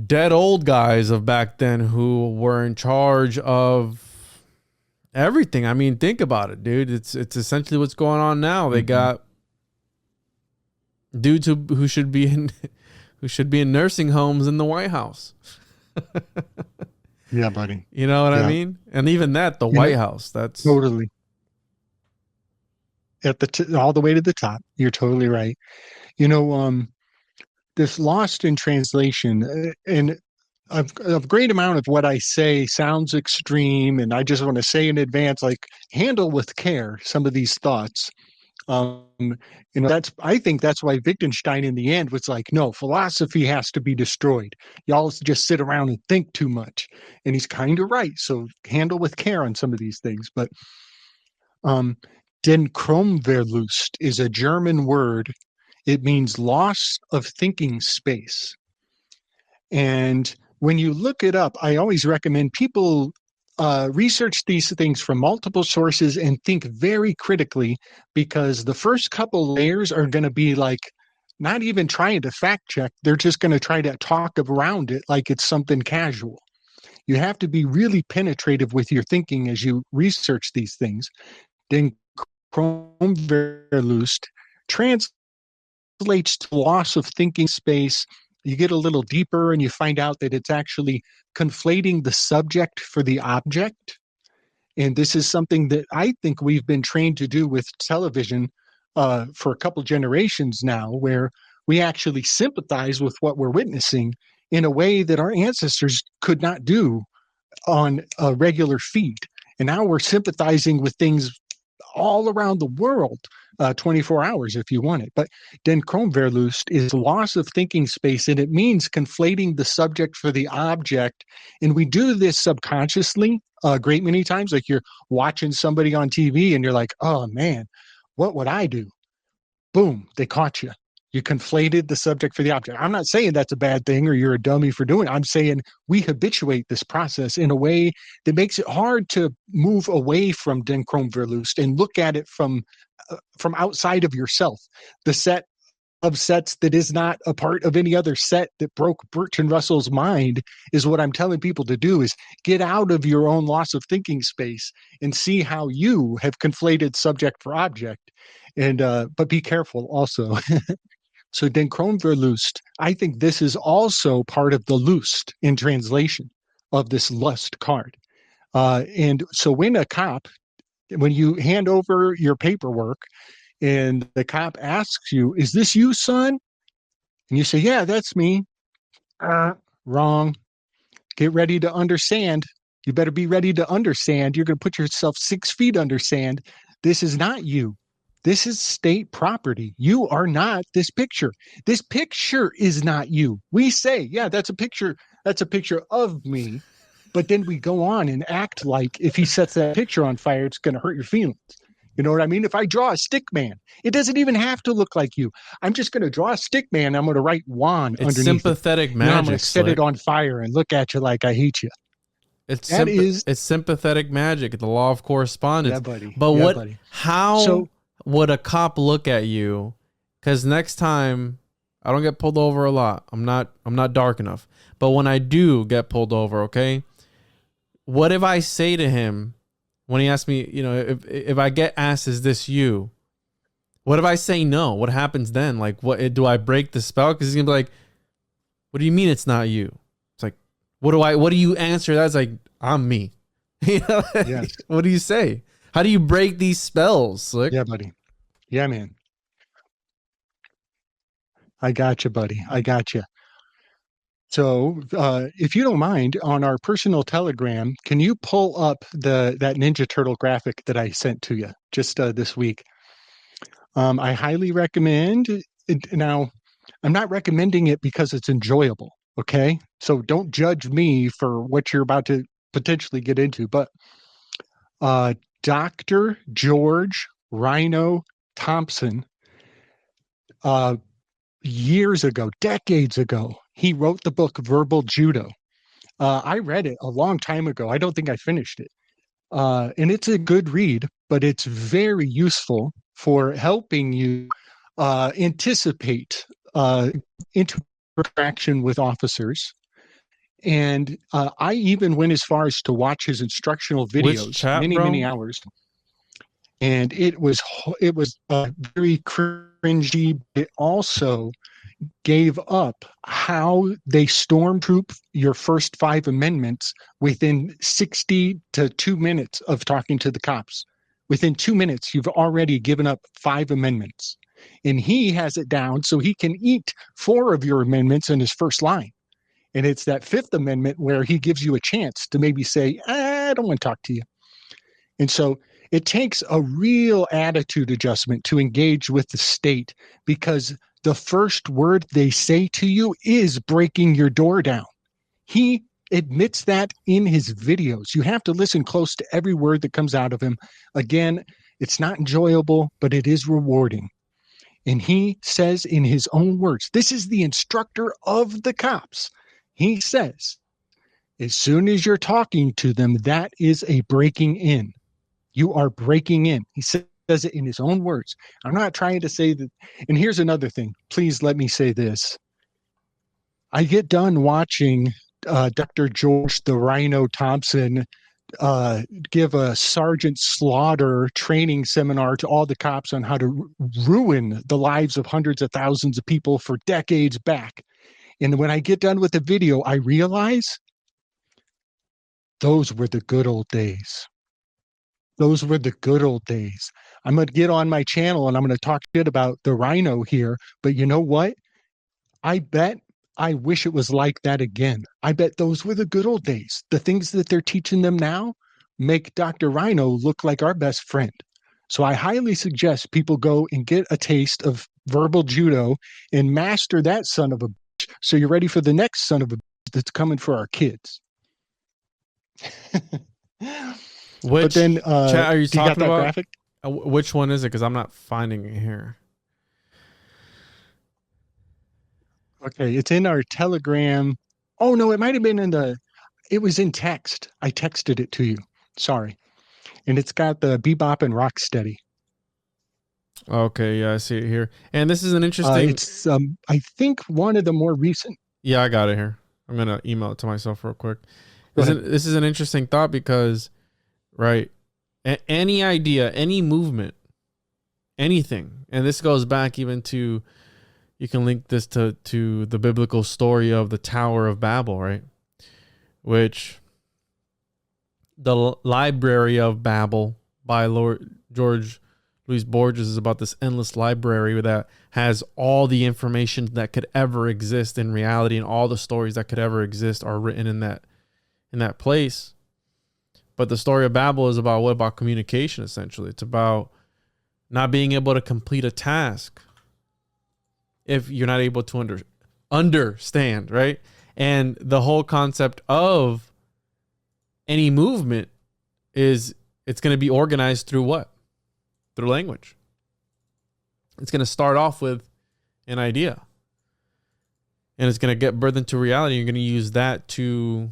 dead old guys of back then who were in charge of everything. I mean, think about it, dude. It's essentially what's going on now. They got dudes who should be in nursing homes in the White House. Yeah, buddy. You know what I mean? And even that, the White House. That's totally at all the way to the top. You're totally right. You know, this lost in translation, and a great amount of what I say sounds extreme, and I just want to say in advance, like, handle with care some of these thoughts. You know, I think that's why Wittgenstein in the end was like, no, philosophy has to be destroyed. Y'all just sit around and think too much. And he's kind of right. So handle with care on some of these things. But Den Kromverlust is a German word. It means loss of thinking space. And when you look it up, I always recommend people research these things from multiple sources and think very critically, because the first couple layers are going to be like not even trying to fact check. They're just going to try to talk around it like it's something casual. You have to be really penetrative with your thinking as you research these things. Den Kromverlust translates to loss of thinking space. You get a little deeper and you find out that it's actually conflating the subject for the object. And this is something that I think we've been trained to do with television for a couple generations now, where we actually sympathize with what we're witnessing in a way that our ancestors could not do on a regular feed. And now we're sympathizing with things all around the world, 24 hours if you want it. But Den Kromverlust is loss of thinking space, and it means conflating the subject for the object. And we do this subconsciously a great many times. Like you're watching somebody on TV and you're like, oh man, what would I do? Boom, they caught you. You conflated the subject for the object. I'm not saying that's a bad thing or you're a dummy for doing it. I'm saying we habituate this process in a way that makes it hard to move away from Den Kromverlust and look at it from outside of yourself. The set of sets that is not a part of any other set that broke Bertrand Russell's mind is what I'm telling people to do, is get out of your own loss of thinking space and see how you have conflated subject for object. And but be careful also. So Den Kromverlust, I think this is also part of the Lust in translation. of this lust card. And so when you hand over your paperwork and the cop asks you, is this you, son? And you say, yeah, that's me. Wrong. Get ready to understand. You better be ready to understand. You're going to put yourself 6 feet under sand. This is not you. This is state property. You are not this picture. This picture is not you. We say, yeah, that's a picture. That's a picture of me. But then we go on and act like if he sets that picture on fire, it's going to hurt your feelings. You know what I mean? If I draw a stick man, it doesn't even have to look like you. I'm just going to draw a stick man. I'm going to write Juan underneath. It's sympathetic magic. I'm going to set it on fire and look at you like I hate you. It's sympathetic magic. The law of correspondence. Yeah, buddy. But how would a cop look at you? Because next time, I don't get pulled over a lot. I'm not dark enough. But when I do get pulled over, okay, what if I say to him when he asks me, if I get asked, is this you? What if I say no? What happens then? Like, what do I break the spell? Because he's gonna be like, what do you mean it's not you? It's like, what do you answer? That's like, I'm me. Yes. What do you say? How do you break these spells? Slick? Yeah, buddy. Yeah, man. I got you, buddy. I got you. So if you don't mind, on our personal Telegram, can you pull up that Ninja Turtle graphic that I sent to you just this week? I highly recommend it. Now, I'm not recommending it because it's enjoyable, okay? So don't judge me for what you're about to potentially get into. But Dr. George Rhino Thompson, years ago, decades ago, he wrote the book Verbal Judo. I read it a long time ago. I don't think I finished it. And it's a good read, but it's very useful for helping you anticipate interaction with officers. And I even went as far as to watch his instructional videos, many hours. And it was very cringy. It also gave up how they stormtroop your first 5 amendments within 60 to 2 minutes of talking to the cops. Within 2 minutes, you've already given up 5 amendments. And he has it down so he can eat 4 of your amendments in his first line. And it's that 5th amendment where he gives you a chance to maybe say, I don't want to talk to you. And so it takes a real attitude adjustment to engage with the state, because the first word they say to you is breaking your door down. He admits that in his videos. You have to listen close to every word that comes out of him. Again, it's not enjoyable, but it is rewarding. And he says in his own words, this is the instructor of the cops. He says, as soon as you're talking to them, that is a breaking in. You are breaking in. He says it in his own words. I'm not trying to say that. And here's another thing. Please let me say this. I get done watching Dr. George the Rhino Thompson give a Sergeant Slaughter training seminar to all the cops on how to ruin the lives of hundreds of thousands of people for decades back. And when I get done with the video, I realize those were the good old days. Those were the good old days. I'm going to get on my channel and I'm going to talk shit about the Rhino here. But you know what? I wish it was like that again. I bet those were the good old days. The things that they're teaching them now make Dr. Rhino look like our best friend. So I highly suggest people go and get a taste of verbal judo and master that son of a bitch, so you're ready for the next son of a bitch that's coming for our kids. Which, but then, chat are you talking about? Graphic? Which one is it? Because I'm not finding it here. Okay, it's in our Telegram. Oh, no, it might have been it was in text. I texted it to you. Sorry. And it's got the Bebop and Rocksteady. Okay, yeah, I see it here. And this is an interesting... it's, I think, one of the more recent. Yeah, I got it here. I'm going to email it to myself real quick. This is an interesting thought because, right, any idea, any movement, anything, and this goes back even to... You can link this to the biblical story of the Tower of Babel, right? Which the Library of Babel by Lord Jorge Luis Borges is about this endless library that has all the information that could ever exist in reality, and all the stories that could ever exist are written in that place. But the story of Babel is about what? About communication, essentially. It's about not being able to complete a task if you're not able to understand, right? And the whole concept of any movement is it's going to be organized through what? Through language. It's going to start off with an idea, and it's going to get birthed into reality. You're going to use that to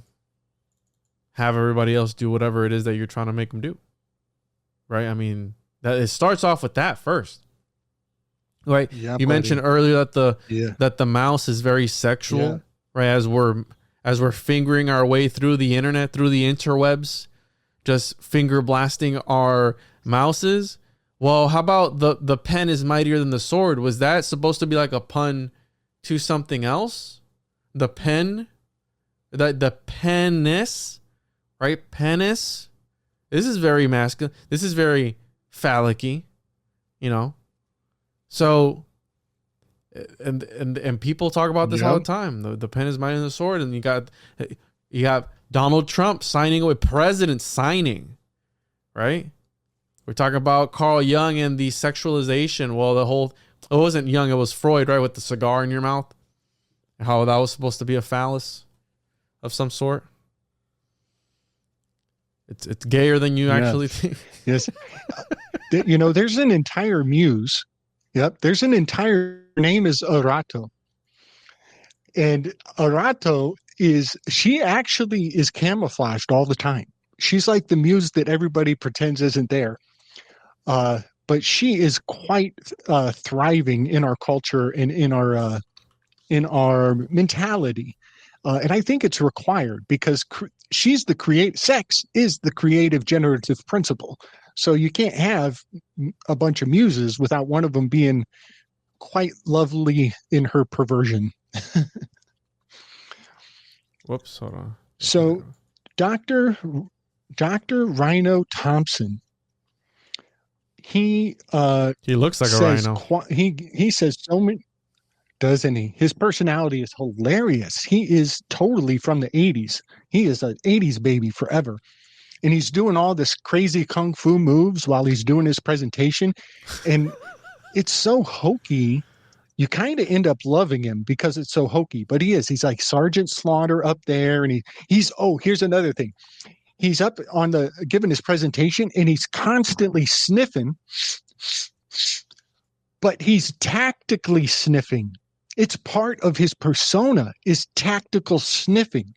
have everybody else do whatever it is that you're trying to make them do. Right? I mean, that it starts off with that first. Right? Yeah, you mentioned earlier that the mouse is very sexual, right? As we're fingering our way through the internet, through the interwebs, just finger blasting our mouses. Well, how about the pen is mightier than the sword? Was that supposed to be like a pun to something else? The pen, the penis, right? Penis. This is very masculine. This is very phallic-y, you know. So, and people talk about this all the time. The pen is mightier than the sword, and you got Donald Trump signing away, president signing, right? We're talking about Carl Jung and the sexualization. Well, it wasn't Jung, it was Freud, right? With the cigar in your mouth. How that was supposed to be a phallus of some sort. It's gayer than you actually think. Yes. You know, there's an entire muse. Yep. There's an entire name is Arato. And Arato she actually is camouflaged all the time. She's like the muse that everybody pretends isn't there. But she is quite thriving in our culture and in our mentality. And I think it's required because she's sex is the creative generative principle. So you can't have a bunch of muses without one of them being quite lovely in her perversion. Whoops, hold on. So Dr. Rhino Thompson, he looks like a rhino. He says so many, doesn't he? His personality is hilarious. He is totally from the 80s. He is an 80s baby forever. And he's doing all this crazy kung fu moves while he's doing his presentation. And it's so hokey. You kind of end up loving him because it's so hokey. But he's like Sergeant Slaughter up there. And here's another thing. He's up giving his presentation, and he's constantly sniffing, but he's tactically sniffing. It's part of his persona is tactical sniffing.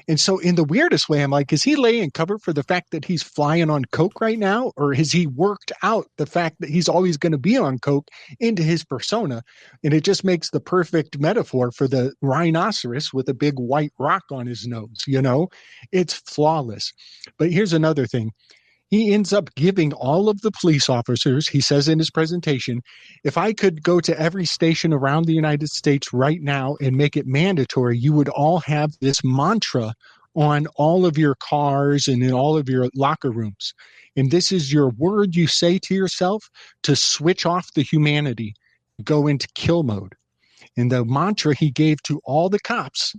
And so in the weirdest way, I'm like, is he laying cover for the fact that he's flying on coke right now? Or has he worked out the fact that he's always going to be on coke into his persona? And it just makes the perfect metaphor for the rhinoceros with a big white rock on his nose. You know, it's flawless. But here's another thing. He ends up giving all of the police officers, he says in his presentation, if I could go to every station around the United States right now and make it mandatory, you would all have this mantra on all of your cars and in all of your locker rooms. And this is your word you say to yourself to switch off the humanity, go into kill mode. And the mantra he gave to all the cops,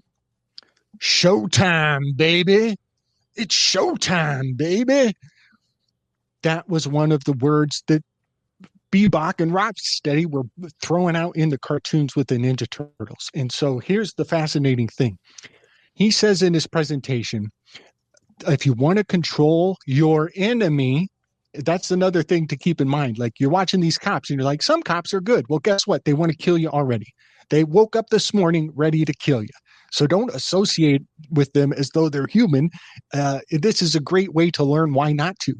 showtime, baby. It's showtime, baby. That was one of the words that Bebop and Rocksteady were throwing out in the cartoons with the Ninja Turtles. And so here's the fascinating thing. He says in his presentation, if you want to control your enemy, that's another thing to keep in mind. Like you're watching these cops and you're like, some cops are good. Well, guess what? They want to kill you already. They woke up this morning ready to kill you. So don't associate with them as though they're human. This is a great way to learn why not to.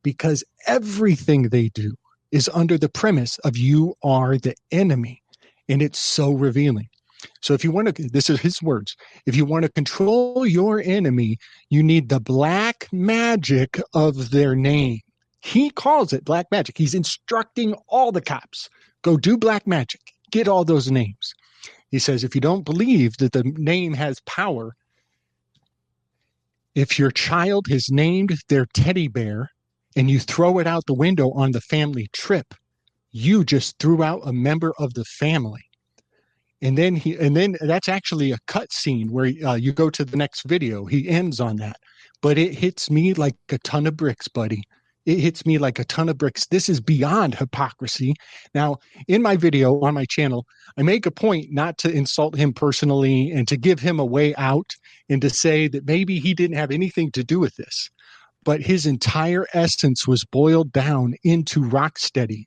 Because everything they do is under the premise of you are the enemy. And it's so revealing. So if you want to, this is his words, if you want to control your enemy, you need the black magic of their name. He calls it black magic. He's instructing all the cops, go do black magic, get all those names. He says, if you don't believe that the name has power, If your child has named their teddy bear and you throw it out the window on the family trip, you just threw out a member of the family. And then that's actually a cut scene where you go to the next video. He ends on that, but it hits me like a ton of bricks, buddy. It hits me like a ton of bricks. This is beyond hypocrisy. Now, in my video on my channel, I make a point not to insult him personally and to give him a way out and to say that maybe he didn't have anything to do with this. But his entire essence was boiled down into Rocksteady,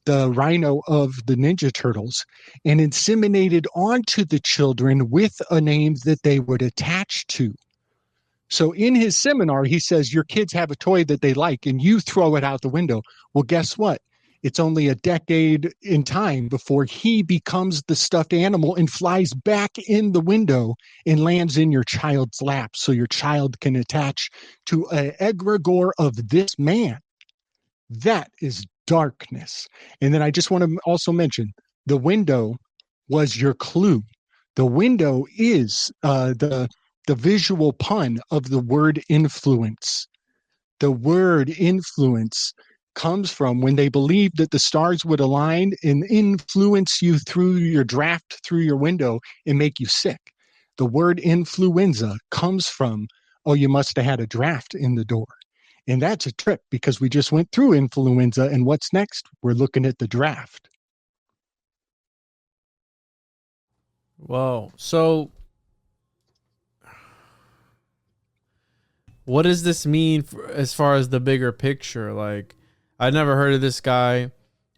the rhino of the Ninja Turtles, and inseminated onto the children with a name that they would attach to. So in his seminar, he says, your kids have a toy that they like and you throw it out the window. Well, guess what? It's only a decade in time before he becomes the stuffed animal and flies back in the window and lands in your child's lap so your child can attach to an egregore of this man. That is darkness. And then I just want to also mention the window was your clue. The window is the visual pun of the word influence. The word influence comes from when they believed that the stars would align and influence you through your draft through your window and make you sick. The word influenza comes from, oh, you must have had a draft in the door. And that's a trip because we just went through influenza, and what's next? We're looking at the draft. Whoa. So what does this mean as far as the bigger picture? Like, I never heard of this guy.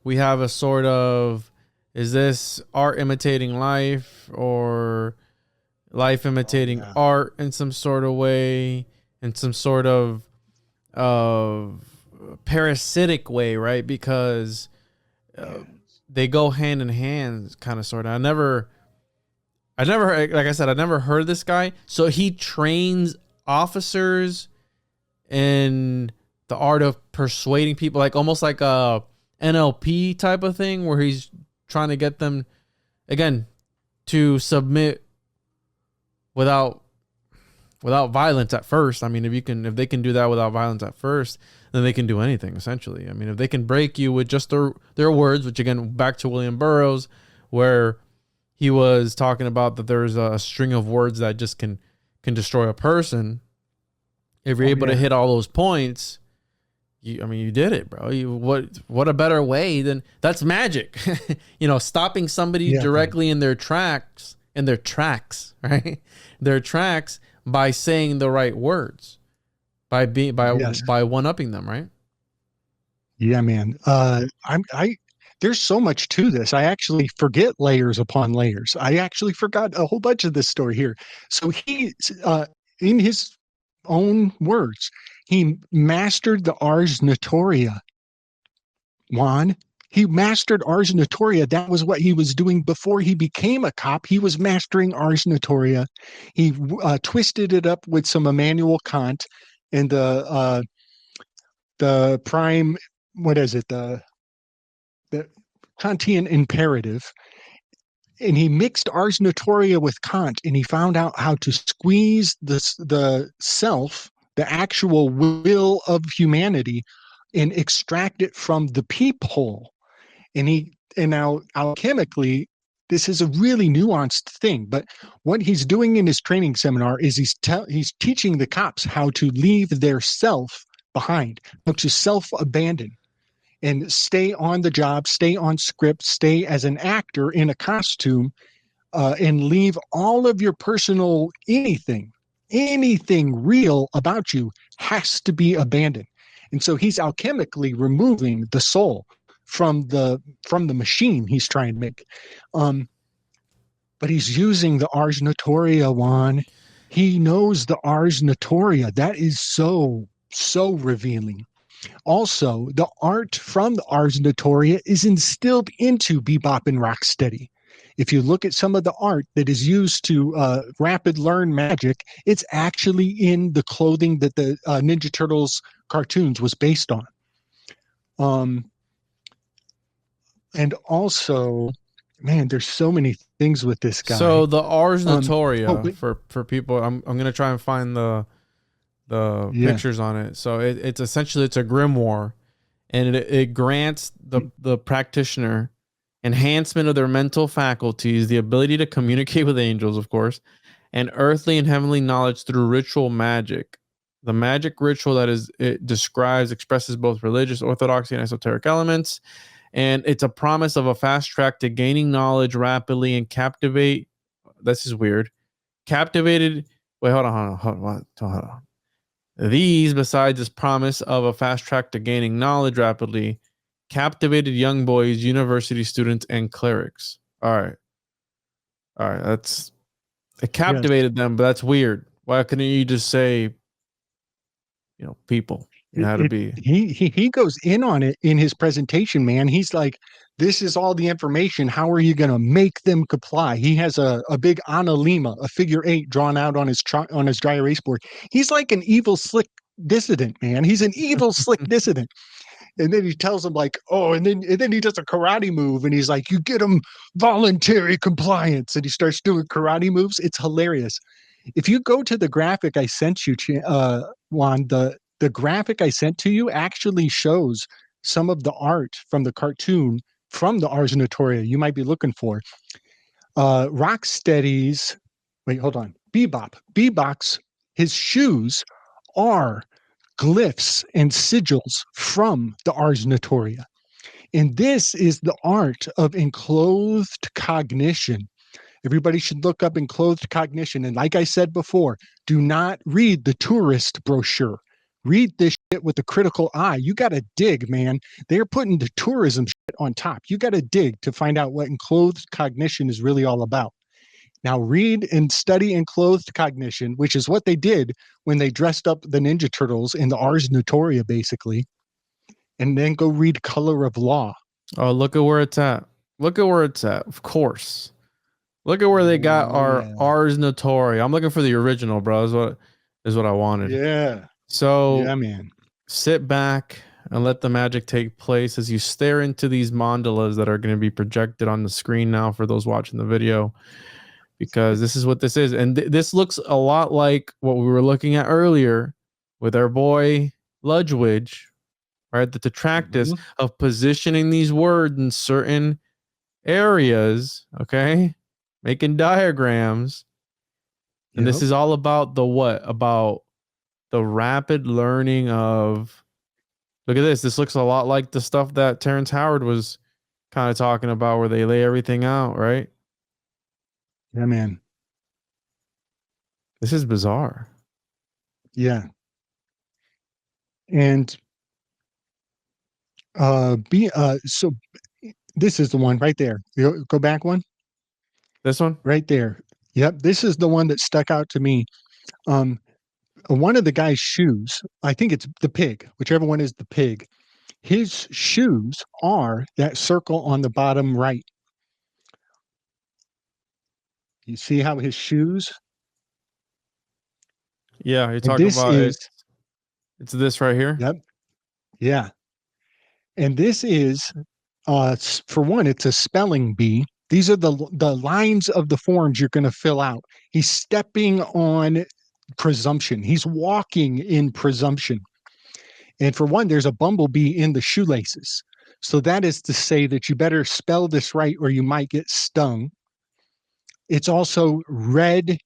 We have a sort of, is this art imitating life or life imitating art in some sort of way, in some sort of parasitic way, right? Because they go hand in hand, kind of, sort of. I never, like I said, I never heard of this guy. So he trains officers in the art of persuading people, like almost like a NLP type of thing, where he's trying to get them, again, to submit without violence at first. I mean, if they can do that without violence at first, then they can do anything, essentially. I mean, if they can break you with just their words, which, again, back to William Burroughs, where he was talking about that there's a string of words that just can destroy a person. If you're able to hit all those points, you did it, bro. What a better way than, that's magic. Stopping somebody directly in their tracks, right? Their tracks, by saying the right words, by one-upping them, right? Yeah, man. There's so much to this. I actually forget layers upon layers. I actually forgot a whole bunch of this story here. So he, in his own words, he mastered the Ars Notoria. Juan, he mastered Ars Notoria. That was what he was doing before he became a cop. He was mastering Ars Notoria. He twisted it up with some Immanuel Kant and the prime, what is it? The Kantian imperative. And he mixed Ars Notoria with Kant, and he found out how to squeeze the self, the actual will of humanity, and extract it from the peephole. And now alchemically, this is a really nuanced thing. But what he's doing in his training seminar is he's teaching the cops how to leave their self behind, how to self-abandon and stay on the job, stay on script, stay as an actor in a costume, and leave all of your personal anything real about you has to be abandoned. And so he's alchemically removing the soul from the machine he's trying to make. But he's using the Ars Notoria, Juan. He knows the Ars Notoria. That is so revealing. Also, the art from the Ars Notoria is instilled into bebop and rocksteady. If you look at some of the art that is used to rapid learn magic, it's actually in the clothing that the Ninja Turtles cartoons was based on. And also, man, there's so many things with this guy. So the Ars Notoria, for people, I'm going to try and find the pictures on it. So it's essentially, it's a grimoire, and it grants the practitioner enhancement of their mental faculties, the ability to communicate with angels, of course, and earthly and heavenly knowledge through ritual magic. The magic ritual it describes, expresses both religious orthodoxy and esoteric elements, and it's a promise of a fast track to gaining knowledge rapidly and captivate. This is weird. Captivated. Wait, hold on. These, besides this promise of a fast track to gaining knowledge rapidly, captivated young boys, university students, and clerics. All right. It captivated them, but that's weird. Why couldn't you just say, people? He goes in on it in his presentation, man. He's like, this is all the information. How are you going to make them comply? He has a big analema, a figure 8 drawn out on his dry erase board. He's like an evil, slick dissident, man. He's an evil, slick dissident. And then he tells him like, and then he does a karate move, and he's like, you get him voluntary compliance, and he starts doing karate moves. It's hilarious. If you go to the graphic I sent you, Juan, the graphic I sent to you actually shows some of the art from the cartoon from the Ars Notoria you might be looking for. Rocksteady's, wait, hold on. Bebop's, his shoes are glyphs and sigils from the Ars Notoria. And this is the art of enclosed cognition. Everybody should look up enclosed cognition. And like I said before, do not read the tourist brochure. Read this shit with a critical eye. You got to dig, man. They're putting the tourism shit on top. You got to dig to find out what enclosed cognition is really all about. Now read and study enclosed cognition, which is what they did when they dressed up the Ninja Turtles in the Ars Notoria, basically. And then go read Color of Law. Oh, look at where it's at. Of course. Look at where they got our Ars Notoria. I'm looking for the original, bro. Is what I wanted. Yeah. So yeah, man. Sit back and let the magic take place as you stare into these mandalas that are going to be projected on the screen now for those watching the video, because this is what this is. And this looks a lot like what we were looking at earlier with our boy Ludwig, right? The Tractatus of positioning these words in certain areas, okay? Making diagrams. And this is all about the what? About the rapid learning of, look at this. This looks a lot like the stuff that Terrence Howard was kind of talking about, where they lay everything out, right? Yeah, man. This is bizarre. Yeah. And so this is the one right there. Go back one. This one? Right there. Yep. This is the one that stuck out to me. One of the guy's shoes, I think it's the pig, whichever one is the pig. His shoes are that circle on the bottom right. You see how his shoes? Yeah, you're talking about it's this right here. Yep. Yeah. And this is, for one, it's a spelling bee. These are the lines of the forms you're going to fill out. He's stepping on presumption. He's walking in presumption. And for one, there's a bumblebee in the shoelaces. So that is to say that you better spell this right or you might get stung. It's also read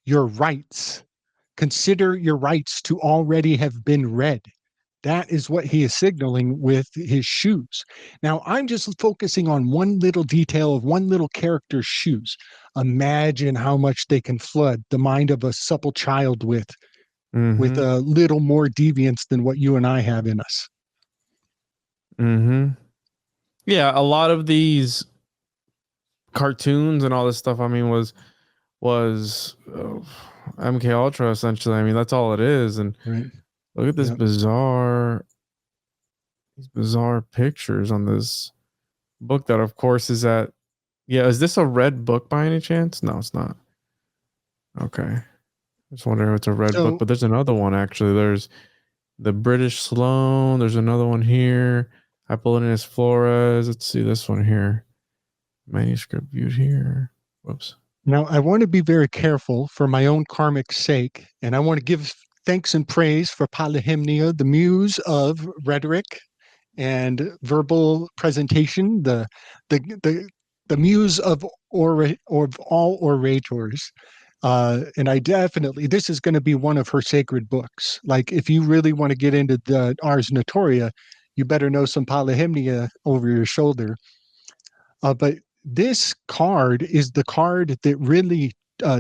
your rights. Consider your rights to already have been read. That is what he is signaling with his shoes. Now, I'm just focusing on one little detail of one little character's shoes. Imagine how much they can flood the mind of a supple child with a little more deviance than what you and I have in us. Yeah, a lot of these cartoons and all this stuff, I mean, was MK Ultra essentially. I mean, that's all it is. And look at this bizarre pictures on this book that, of course, is at. Yeah, is this a red book by any chance? No, it's not. Okay. Just wondering if it's a red book, but there's another one actually. There's the British Sloan. There's another one here. Apollonius Flores. Let's see this one here. Manuscript viewed here. Whoops. Now, I want to be very careful for my own karmic sake, and I want to give thanks and praise for Polyhymnia, the muse of rhetoric and verbal presentation, the muse of all orators. And I definitely, this is going to be one of her sacred books. Like, if you really want to get into the Ars Notoria, you better know some Polyhymnia over your shoulder. But this card is the card that really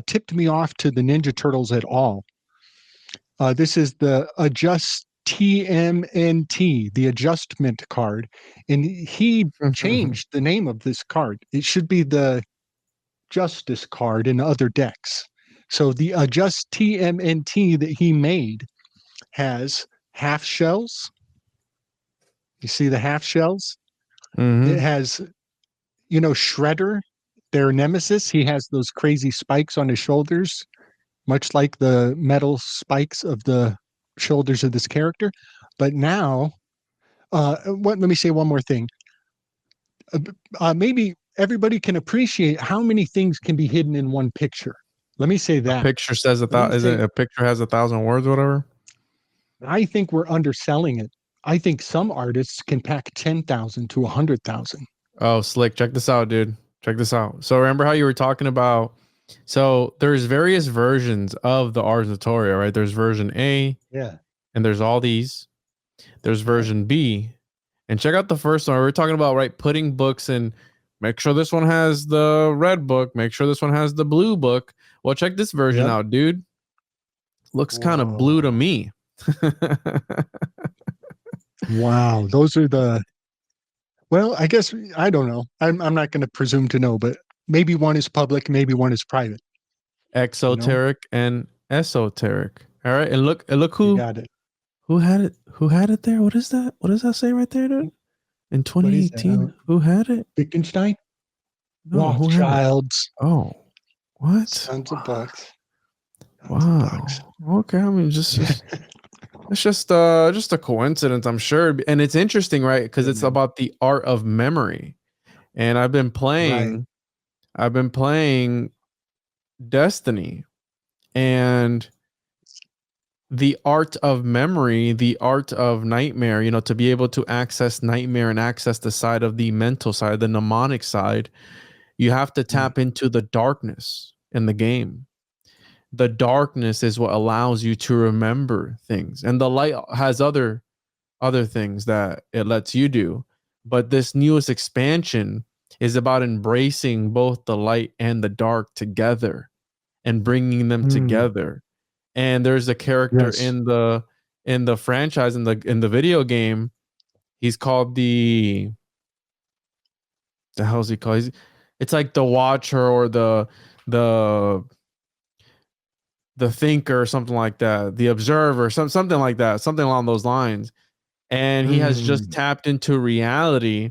tipped me off to the Ninja Turtles at all. This is the Adjust TMNT, the adjustment card. And he changed the name of this card. It should be the Justice card in other decks. So the Adjust TMNT that he made has half shells. You see the half shells? It has, Shredder, their nemesis. He has those crazy spikes on his shoulders, much like the metal spikes of the shoulders of this character. But now, let me say one more thing. Maybe everybody can appreciate how many things can be hidden in one picture. Let me say that. A picture says a picture has 1,000 words, whatever. I think we're underselling it. I think some artists can pack 10,000 to 100,000. Oh, slick. Check this out, dude. Check this out. So remember how you were talking about, so there's various versions of the Ars Notoria, right? There's version A. Yeah. And there's all these. There's version B. And check out the first one. We're talking about, right, putting books in. Make sure this one has the red book. Make sure this one has the blue book. Well, check this version out, dude. Looks kind of blue to me. Wow. Those are well, I guess, I don't know. I'm not going to presume to know, but maybe one is public, maybe one is private. Exoteric and esoteric. All right. And look who you got it. Who had it? Who had it there? What is that? What does that say right there, dude? In 2018, who had it? Wittgenstein? No, Rothschilds. Oh, what? Sons of bucks. Wow. Okay. I mean, it's just a coincidence, I'm sure. And it's interesting, right? Because it's about the art of memory. And I've been playing Destiny, and the art of memory, the art of nightmare, to be able to access nightmare and access the side of the mental side, the mnemonic side, you have to tap into the darkness in the game. The darkness is what allows you to remember things, and the light has other things that it lets you do. But this newest expansion is about embracing both the light and the dark together and bringing them together. And there's a character in the franchise, in the video game. He's called the hell's he called? It's like the Watcher or the Thinker or something like that, the Observer, something like that, something along those lines. And he has just tapped into reality,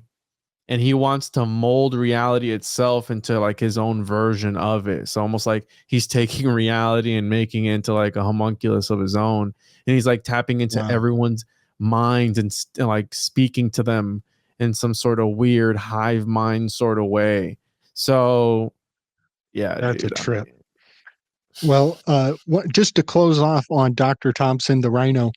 and he wants to mold reality itself into like his own version of it. So almost like he's taking reality and making it into like a homunculus of his own. And he's like tapping into everyone's minds and like speaking to them in some sort of weird hive mind sort of way. So yeah, that's a trip. Well, just to close off on Dr. Thompson, the rhino,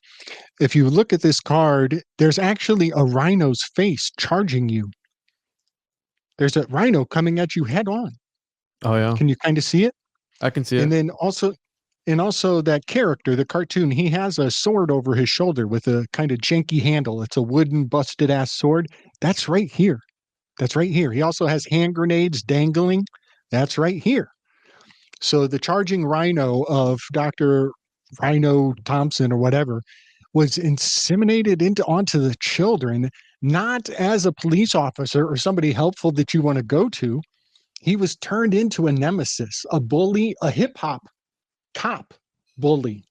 if you look at this card, there's actually a rhino's face charging you. There's a rhino coming at you head on. Oh, yeah. Can you kind of see it? I can see it. And then also that character, the cartoon, he has a sword over his shoulder with a kind of janky handle. It's a wooden busted ass sword. That's right here. He also has hand grenades dangling. That's right here. So the charging rhino of Dr. Rhino Thompson or whatever was inseminated onto the children, not as a police officer or somebody helpful that you want to go to. He was turned into a nemesis, a bully, a hip hop cop bully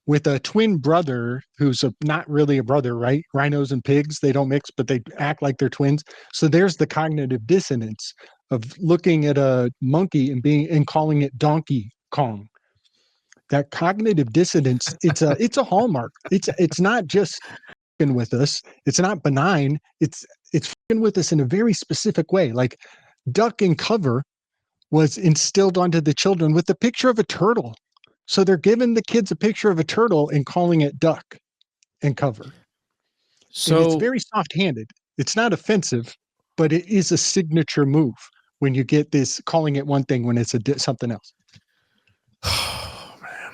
with a twin brother who's not really a brother, right? Rhinos and pigs, they don't mix, but they act like they're twins. So there's the cognitive dissonance of looking at a monkey and calling it Donkey Kong. That cognitive dissonance, it's a hallmark. It's not just with us. It's not benign. It's with us in a very specific way. Like duck and cover was instilled onto the children with the picture of a turtle. So they're giving the kids a picture of a turtle and calling it duck and cover. So and it's very soft-handed. It's not offensive, but it is a signature move when you get this calling it one thing when it's something else. Oh, man.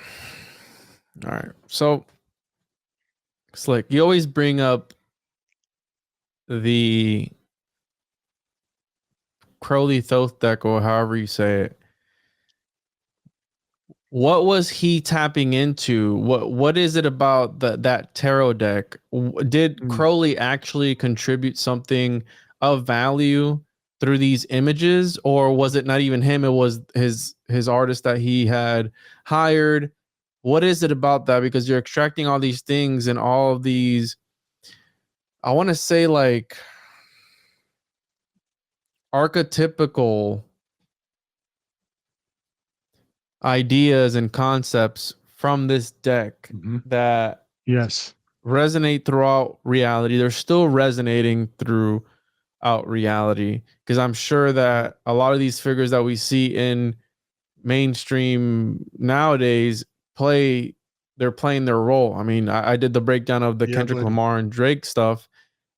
All right. So, Slick, you always bring up the Crowley Thoth deck, or however you say it. What was he tapping into? What is it about that tarot deck? Did Crowley actually contribute something of value through these images, or was it not even him? It was his artist that he had hired. What is it about that? Because you're extracting all these things and all of these, I want to say, like, archetypical ideas and concepts from this deck that resonate throughout reality. They're still resonating throughout reality, because I'm sure that a lot of these figures that we see in mainstream nowadays they're playing their role. I mean, I did the breakdown of the Kendrick Lamar and Drake stuff,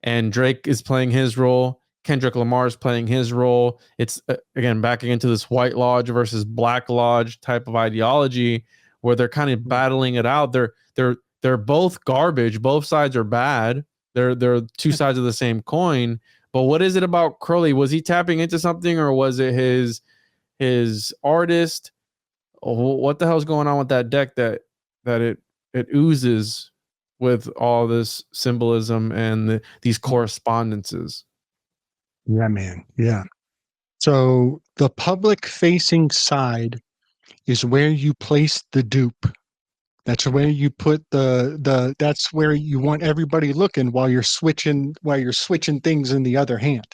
and Drake is playing his role. Kendrick Lamar is playing his role. It's again backing into this white lodge versus black lodge type of ideology where they're kind of battling it out. They're both garbage. Both sides are bad. They're two sides of the same coin. But what is it about Crowley? Was he tapping into something, or was it his artist? What the hell's going on with that deck that it oozes with all this symbolism and these correspondences? Yeah, man. Yeah. So the public facing side is where you place the dupe. That's where you put that's where you want everybody looking while you're switching things in the other hand.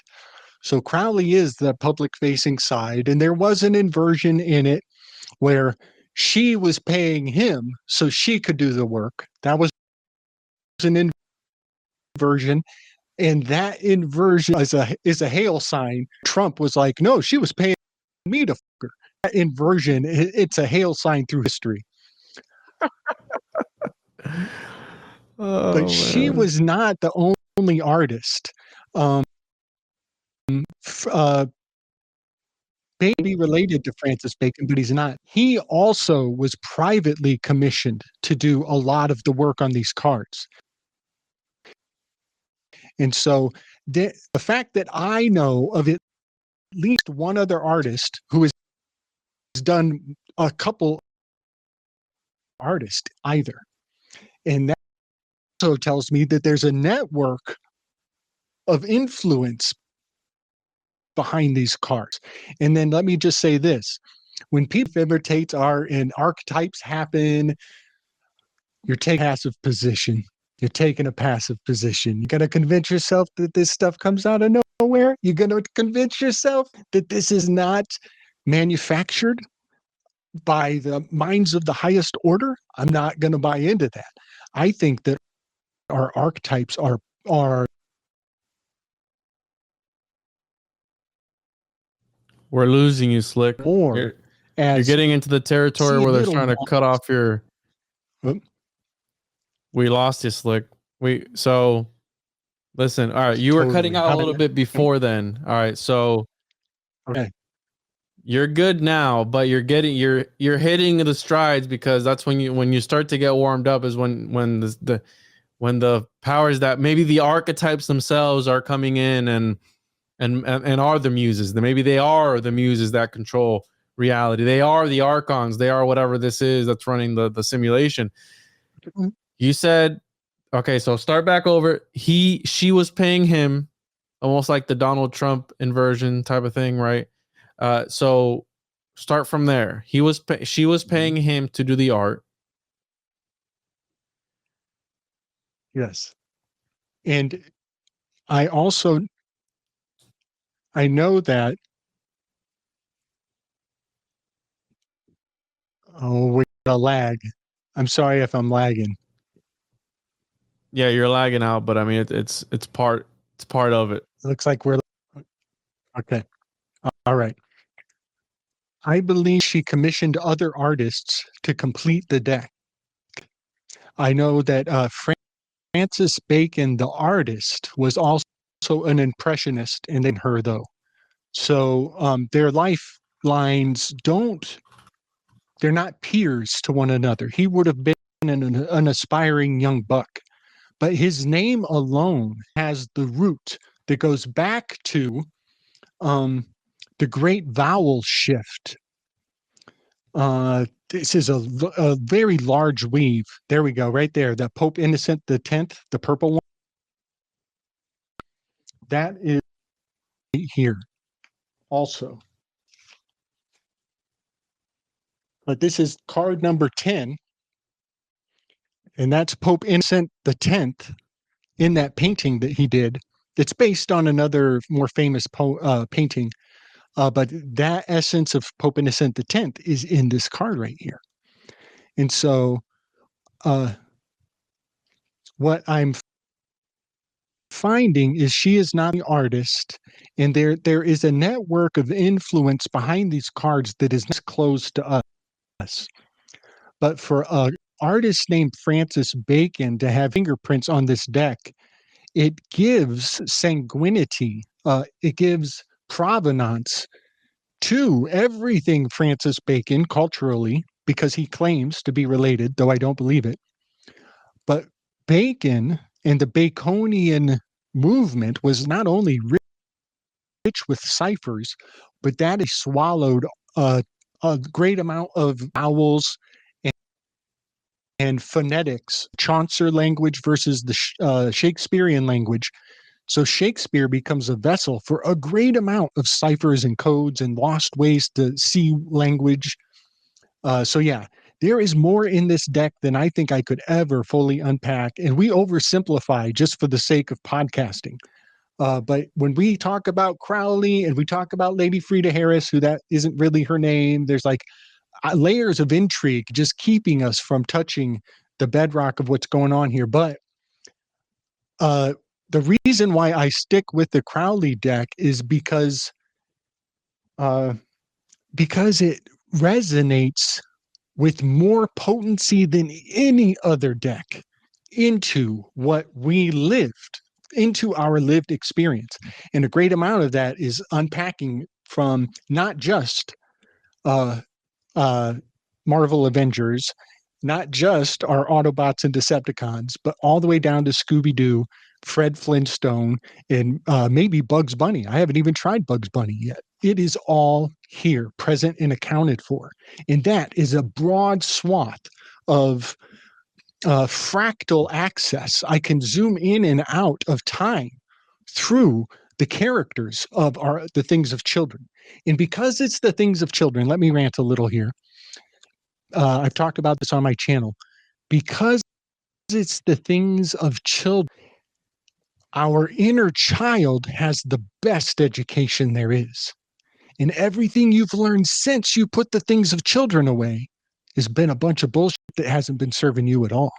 So Crowley is the public facing side, and there was an inversion in it where she was paying him so she could do the work. That was an inversion. And that inversion is a hail sign. Trump was like, no, she was paying me to fuck her. That inversion, it's a hail sign through history. But she was not the only artist. Maybe related to Francis Bacon, but he's not. He also was privately commissioned to do a lot of the work on these cards. And so the fact that I know of at least one other artist who has done a couple artists either, and that also tells me that there's a network of influence behind these cards. And then let me just say this: when people imitate art and archetypes happen, you're taking a passive position. You're taking a passive position. You're going to convince yourself that this stuff comes out of nowhere. You're going to convince yourself that this is not manufactured by the minds of the highest order. I'm not going to buy into that. I think that our archetypes are We're losing you, Slick. more. You're getting into the territory where they're trying to cut off your. We lost you, Slick. So listen. All right, you were cutting out a little bit before then. All right, so okay, you're good now, but you're hitting the strides, because that's when you start to get warmed up is when the powers that maybe the archetypes themselves are coming in and are the muses. Maybe they are the muses that control reality. They are the archons. They are whatever this is that's running the simulation. You said, okay, so start back over. She was paying him, almost like the Donald Trump inversion type of thing, right? So start from there. She was paying him to do the art. Yes. And I know that. Oh, we got a lag. I'm sorry if I'm lagging. Yeah, you're lagging out, but I mean it's part of it. Looks like we're okay. All right. I believe she commissioned other artists to complete the deck. I know that Francis Bacon, the artist, was also an impressionist, and then her though. So their lifelines they're not peers to one another. He would have been an aspiring young buck, but his name alone has the root that goes back to the great vowel shift. This is a very large weave. There we go, right there. The Pope Innocent X, the purple one. That is right here also. But this is card number 10. And that's Pope Innocent X in that painting that he did. It's based on another more famous painting. But that essence of Pope Innocent X is in this card right here. And so what I'm finding is she is not the artist, and there is a network of influence behind these cards that is not close to us. But for an artist named Francis Bacon to have fingerprints on this deck, it gives sanguinity, it gives provenance to everything Francis Bacon culturally, because he claims to be related, though I don't believe it. But Bacon and the Baconian movement was not only rich with ciphers, but that he swallowed a great amount of vowels and phonetics, Chaucer language versus the Shakespearean language. So Shakespeare becomes a vessel for a great amount of ciphers and codes and lost ways to see language. So yeah, there is more in this deck than I think I could ever fully unpack. And we oversimplify just for the sake of podcasting. But when we talk about Crowley and we talk about Lady Frida Harris, who that isn't really her name, there's like layers of intrigue just keeping us from touching the bedrock of what's going on here. But the reason why I stick with the Crowley deck is because it resonates with more potency than any other deck into what we lived, into our lived experience. And a great amount of that is unpacking from not just Marvel Avengers, not just our Autobots and Decepticons, but all the way down to Scooby-Doo, Fred Flintstone, and maybe Bugs Bunny. I haven't even tried Bugs Bunny yet. It is all here, present and accounted for. And that is a broad swath of fractal access. I can zoom in and out of time through the characters of the things of children. And because it's the things of children, let me rant a little here. I've talked about this on my channel. Because it's the things of children, our inner child has the best education there is. And everything you've learned since you put the things of children away has been a bunch of bullshit that hasn't been serving you at all.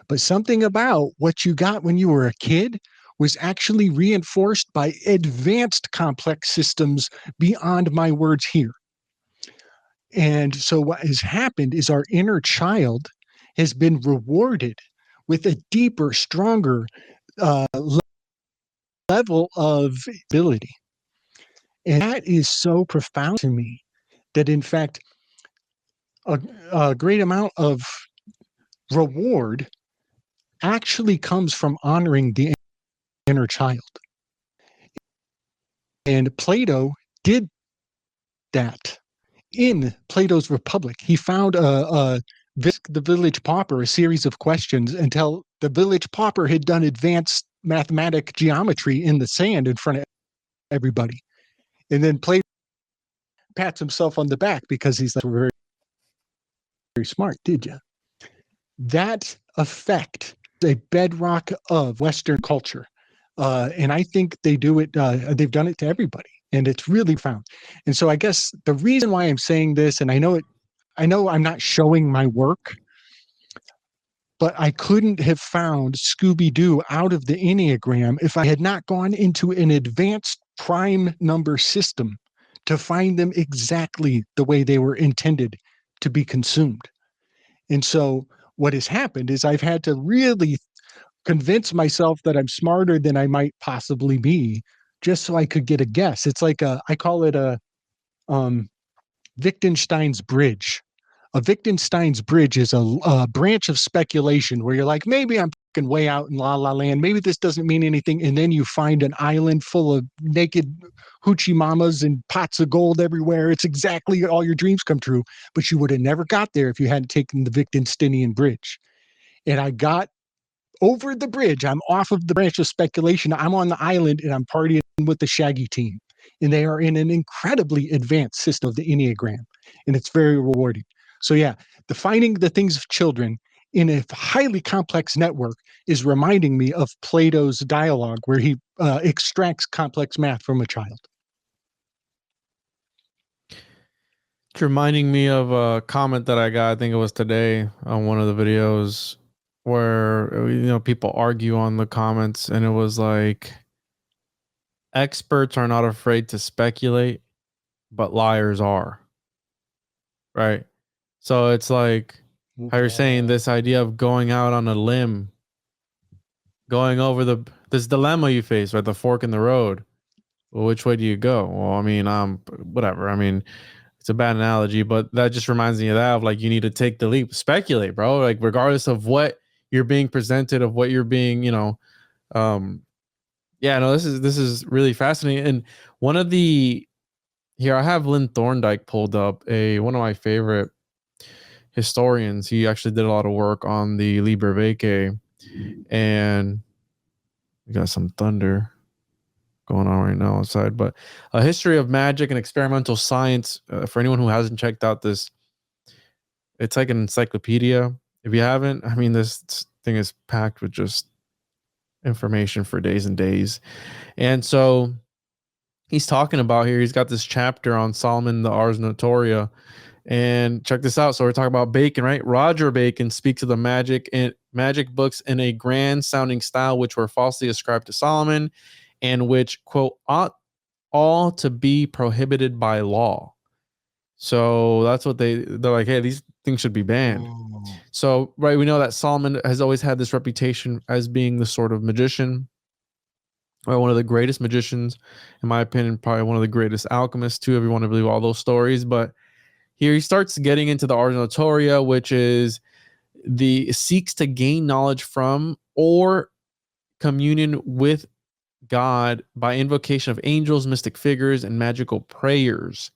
But something about what you got when you were a kid was actually reinforced by advanced complex systems beyond my words here. And so what has happened is our inner child has been rewarded with a deeper, stronger level of ability. And that is so profound to me that, in fact, a great amount of reward actually comes from honoring the inner child. And Plato did that in Plato's Republic. He found the village pauper a series of questions until the village pauper had done advanced mathematic geometry in the sand in front of everybody. And then Plato pats himself on the back because he's like, very, very smart, did you? That effect is a bedrock of Western culture. And I think they do it, they've done it to everybody. And it's really found. And so I guess the reason why I'm saying this, and I know I'm not showing my work, but I couldn't have found Scooby-Doo out of the Enneagram if I had not gone into an advanced prime number system to find them exactly the way they were intended to be consumed. And so what has happened is I've had to really convince myself that I'm smarter than I might possibly be, just so I could get a guess. It's like I call it a Wittgenstein's bridge. A Wittgenstein's bridge is a branch of speculation where you're like, maybe I'm fucking way out in la la land. Maybe this doesn't mean anything. And then you find an island full of naked hoochie mamas and pots of gold everywhere. It's exactly all your dreams come true. But you would have never got there if you hadn't taken the Wittgensteinian bridge. And I got over the bridge. I'm off of the branch of speculation. I'm on the island and I'm partying with the Shaggy team. And they are in an incredibly advanced system of the Enneagram. And it's very rewarding. So yeah, defining the things of children in a highly complex network is reminding me of Plato's dialogue where he extracts complex math from a child. It's reminding me of a comment that I got, I think it was today on one of the videos where, people argue on the comments, and it was like, experts are not afraid to speculate, but liars are. Right? So it's like how you're saying this idea of going out on a limb, going over this dilemma you face, right? The fork in the road. Well, which way do you go? Well, I mean, whatever. I mean, it's a bad analogy, but that just reminds me of that, of like, you need to take the leap, speculate, bro. Like, regardless of what you're being presented, of what you're being, this is really fascinating. And one of here I have Lynn Thorndike pulled up, one of my favorite historians. He actually did a lot of work on the Liber Vitae, and we got some thunder going on right now outside, but a history of magic and experimental science. For anyone who hasn't checked out this, it's like an encyclopedia. If you haven't, I mean, this thing is packed with just information for days and days. And so he's talking about here, he's got this chapter on Solomon, the Ars Notoria. And check this out. So we're talking about Bacon, right? Roger Bacon speaks of the magic books in a grand sounding style, which were falsely ascribed to Solomon, and which, quote, ought all to be prohibited by law. So that's what they're like, hey, these things should be banned. Oh. So, right, we know that Solomon has always had this reputation as being the sort of magician, or one of the greatest magicians, in my opinion, probably one of the greatest alchemists too, if you want to believe all those stories. But here he starts getting into the Ars Notoria, which is seeks to gain knowledge from or communion with God by invocation of angels, mystic figures, and magical prayers.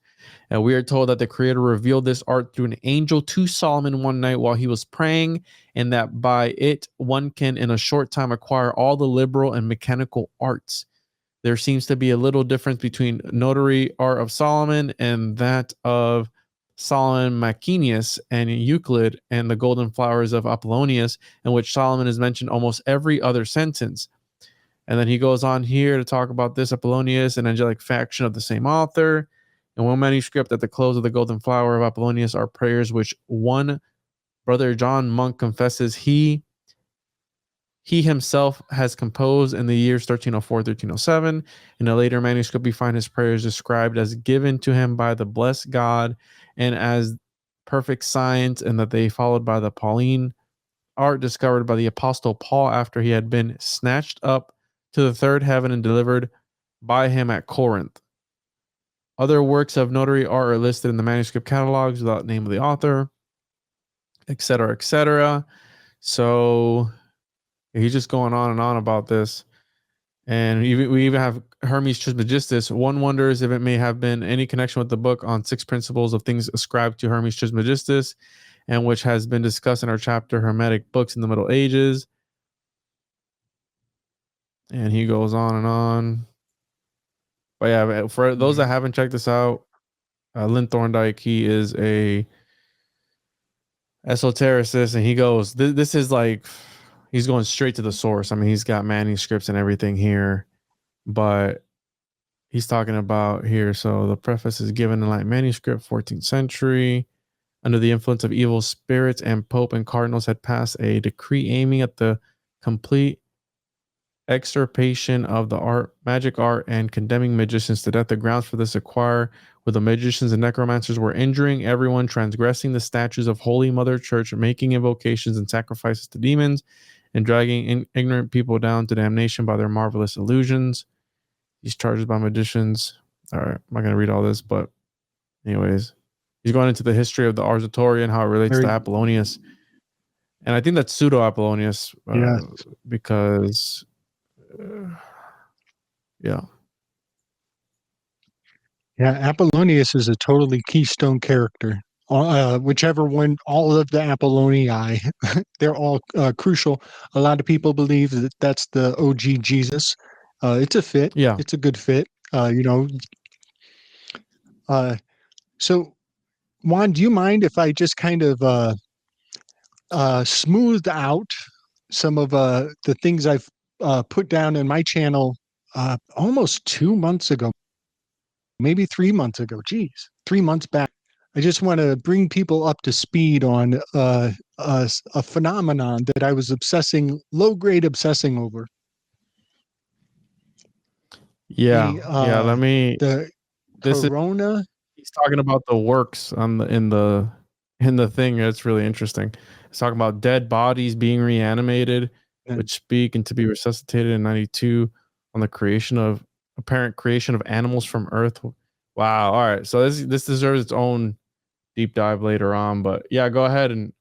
And we are told that the Creator revealed this art through an angel to Solomon one night while he was praying, and that by it one can in a short time acquire all the liberal and mechanical arts. There seems to be a little difference between notary art of Solomon and that of Solomon Macinius and Euclid and the golden flowers of Apollonius, in which Solomon is mentioned almost every other sentence. And then he goes on here to talk about this Apollonius, an angelic faction of the same author. In one manuscript, at the close of the golden flower of Apollonius are prayers which one brother John Monk confesses he himself has composed in the years 1304, 1307. In a later manuscript, we find his prayers described as given to him by the blessed God and as perfect science, and that they followed by the Pauline art discovered by the Apostle Paul after he had been snatched up to the third heaven and delivered by him at Corinth. Other works of notary art are listed in the manuscript catalogs without name of the author, etc., etc. So he's just going on and on about this. And we even have Hermes Trismegistus. One wonders if it may have been any connection with the book on 6 principles of things ascribed to Hermes Trismegistus, and which has been discussed in our chapter Hermetic Books in the Middle Ages. And he goes on and on. But yeah, for those that haven't checked this out, Lynn Thorndike, he is a esotericist, and he goes, this is like, he's going straight to the source. I mean, he's got manuscripts and everything here, but he's talking about here. So the preface is given in like manuscript, 14th century. Under the influence of evil spirits, and Pope and cardinals had passed a decree aiming at the complete extirpation of the magic art, and condemning magicians to death. The grounds for this inquire where the magicians and necromancers were injuring everyone, transgressing the statutes of Holy Mother Church, making invocations and sacrifices to demons, and dragging ignorant people down to damnation by their marvelous illusions. These charges by magicians. All right, I'm not going to read all this, but anyways, he's going into the history of the Ars Notoria and how it relates to Apollonius. And I think that's pseudo-Apollonius because, yeah. Yeah, Apollonius is a totally keystone character. Whichever one, all of the Apollonii, they're all crucial. A lot of people believe that that's the OG Jesus. It's a fit. Yeah. It's a good fit. So, Juan, do you mind if I just kind of smoothed out some of the things I've put down in my channel almost 2 months ago, maybe 3 months ago. Geez, 3 months back. I just want to bring people up to speed on a phenomenon that I was low-grade obsessing over. Yeah, let me. The corona. He's talking about the works on in the thing. It's really interesting. He's talking about dead bodies being reanimated, which speak, and to be resuscitated in 92 on the apparent creation of animals from Earth. Wow. All right. So this deserves its own deep dive later on. But yeah, go ahead and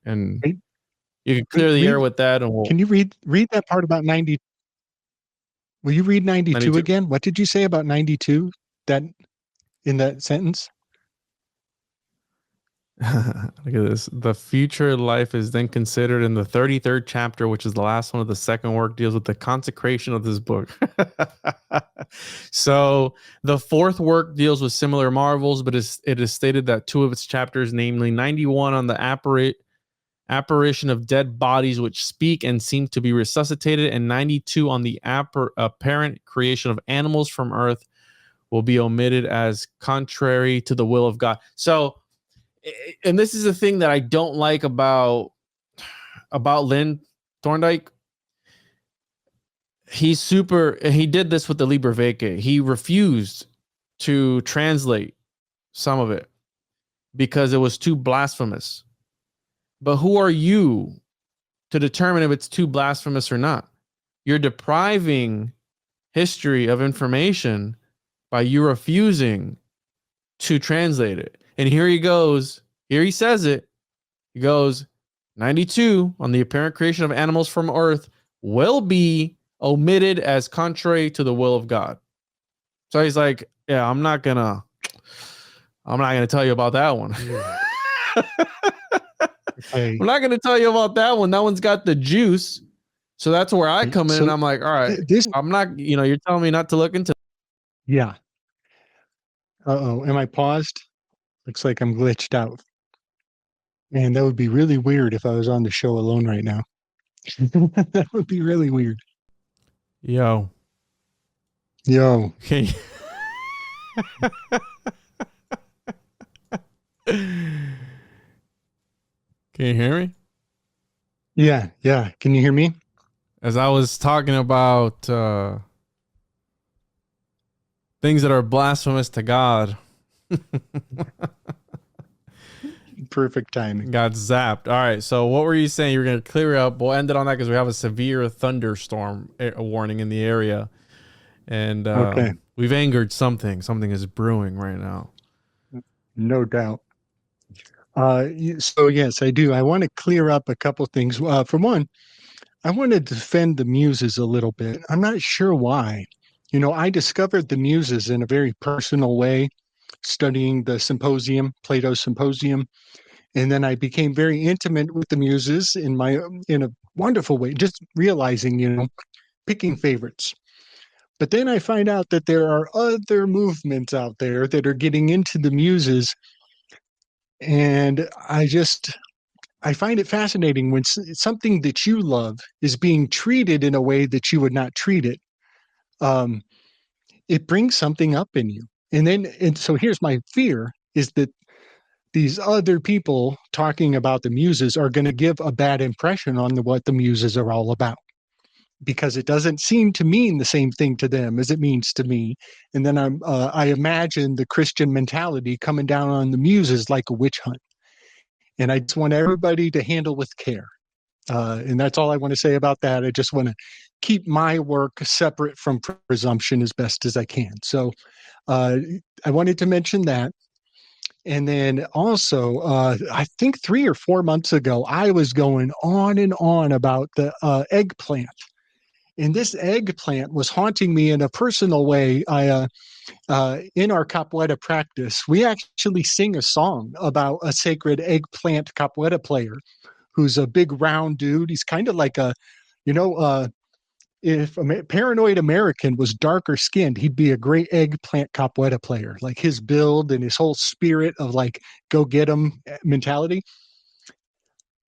you can clear the air with that. And can you read that part about 90? Will you read 92 again? What did you say about 92? That in that sentence? Look at this. The future life is then considered in the 33rd chapter, which is the last one of the second work, deals with the consecration of this book. So the fourth work deals with similar marvels, but it is stated that two of its chapters, namely 91 on the apparition of dead bodies which speak and seem to be resuscitated, and 92 on the apparent creation of animals from Earth, will be omitted as contrary to the will of God. So, and this is the thing that I don't like about Lynn Thorndike. He did this with the Liber Vitae. He refused to translate some of it because it was too blasphemous. But who are you to determine if it's too blasphemous or not? You're depriving history of information by you refusing to translate it. And here he goes. Here he says it. He goes, 92 on the apparent creation of animals from Earth will be omitted as contrary to the will of God. So he's like, yeah, I'm not gonna tell you about that one. I'm not gonna tell you about that one. That one's got the juice. So that's where I come in, and I'm like, all right, I'm not, you're telling me not to look into. Yeah. Am I paused? Looks like I'm glitched out. Man, that would be really weird if I was on the show alone right now. That would be really weird. Yo. Okay. Can you hear me? Yeah. Can you hear me? As I was talking about things that are blasphemous to God. Perfect timing. Got zapped. All right. So what were you saying? You were going to clear up. We'll end it on that because we have a severe thunderstorm warning in the area. And okay. We've angered something. Something is brewing right now. No doubt. So yes, I do. I want to clear up a couple things. For one, I want to defend the Muses a little bit. I'm not sure why. I discovered the Muses in a very personal way, studying the Symposium, Plato's Symposium. And then I became very intimate with the Muses in a wonderful way, just realizing, picking favorites. But then I find out that there are other movements out there that are getting into the Muses. And I find it fascinating when something that you love is being treated in a way that you would not treat it. It brings something up in you. And so here's my fear, is that these other people talking about the Muses are going to give a bad impression on what the Muses are all about. because it doesn't seem to mean the same thing to them as it means to me. And then I imagine the Christian mentality coming down on the muses like a witch hunt. And I just want everybody to handle with care. And that's all I want to say about that. I just want to keep my work separate from presumption as best as I can. So I wanted to mention that. And then also, I think 3 or 4 months ago, I was going on and on about the eggplant. And this eggplant was haunting me in a personal way. In our capoeira practice, we actually sing a song about a sacred eggplant capoeira player who's a big round dude. He's kind of like if a paranoid American was darker skinned, he'd be a great eggplant capoeira player. Like his build and his whole spirit of like, go get 'em mentality.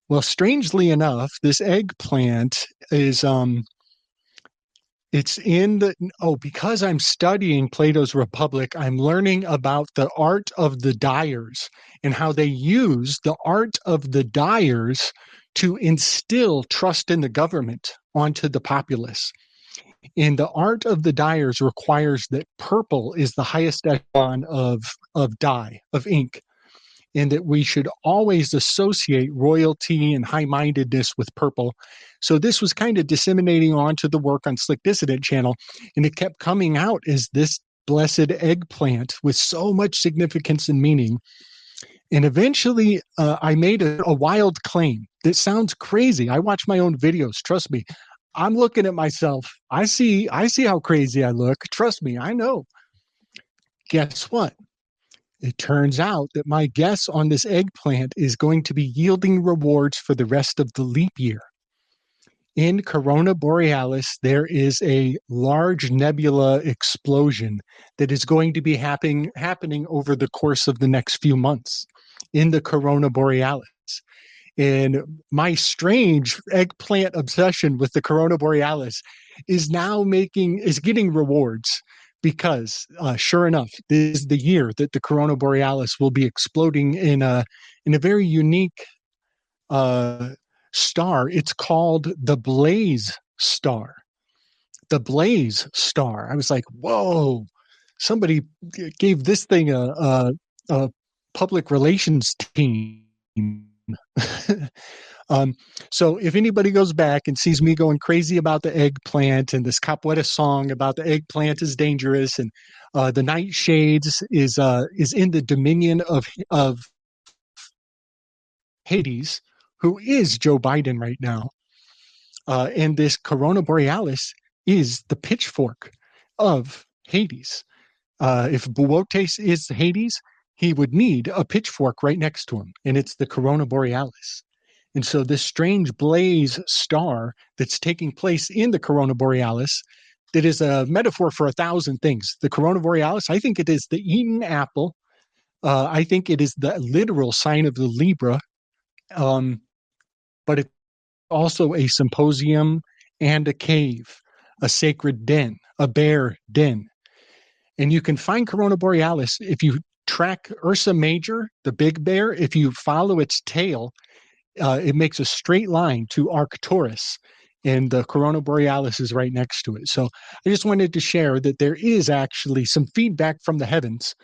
Well, strangely enough, this eggplant is, it's in because I'm studying Plato's Republic, I'm learning about the art of the dyers and how they use the art of the dyers to instill trust in the government onto the populace. And the art of the dyers requires that purple is the highest echelon of dye, of ink, and that we should always associate royalty and high-mindedness with purple. So this was kind of disseminating onto the work on Slick Dissident channel, and it kept coming out as this blessed eggplant with so much significance and meaning. And eventually I made a wild claim that sounds crazy. I watch my own videos. Trust me. I'm looking at myself. I see how crazy I look. Trust me, I know. Guess what? It turns out that my guess on this eggplant is going to be yielding rewards for the rest of the leap year. In Corona Borealis, there is a large nebula explosion that is going to be happening over the course of the next few months in the Corona Borealis. And my strange eggplant obsession with the Corona Borealis is now getting rewards, because sure enough, this is the year that the Corona Borealis will be exploding in a very unique star. It's called the Blaze Star. The Blaze Star. I was like, whoa, somebody gave this thing a public relations team. So if anybody goes back and sees me going crazy about the eggplant and this capoeira song about the eggplant is dangerous and the nightshades is in the dominion of Hades, who is Joe Biden right now, and this Corona Borealis is the pitchfork of Hades. If Buotes is Hades, he would need a pitchfork right next to him, and it's the Corona Borealis. And so this strange blaze star that's taking place in the Corona Borealis, that is a metaphor for 1,000 things. The Corona Borealis, I think it is the eaten apple. I think it is the literal sign of the Libra, but it's also a symposium and a cave, a sacred den, a bear den. And you can find Corona Borealis if you track Ursa Major, the big bear. If you follow its tail, it makes a straight line to Arcturus, and the Corona Borealis is right next to it. So I just wanted to share that there is actually some feedback from the heavens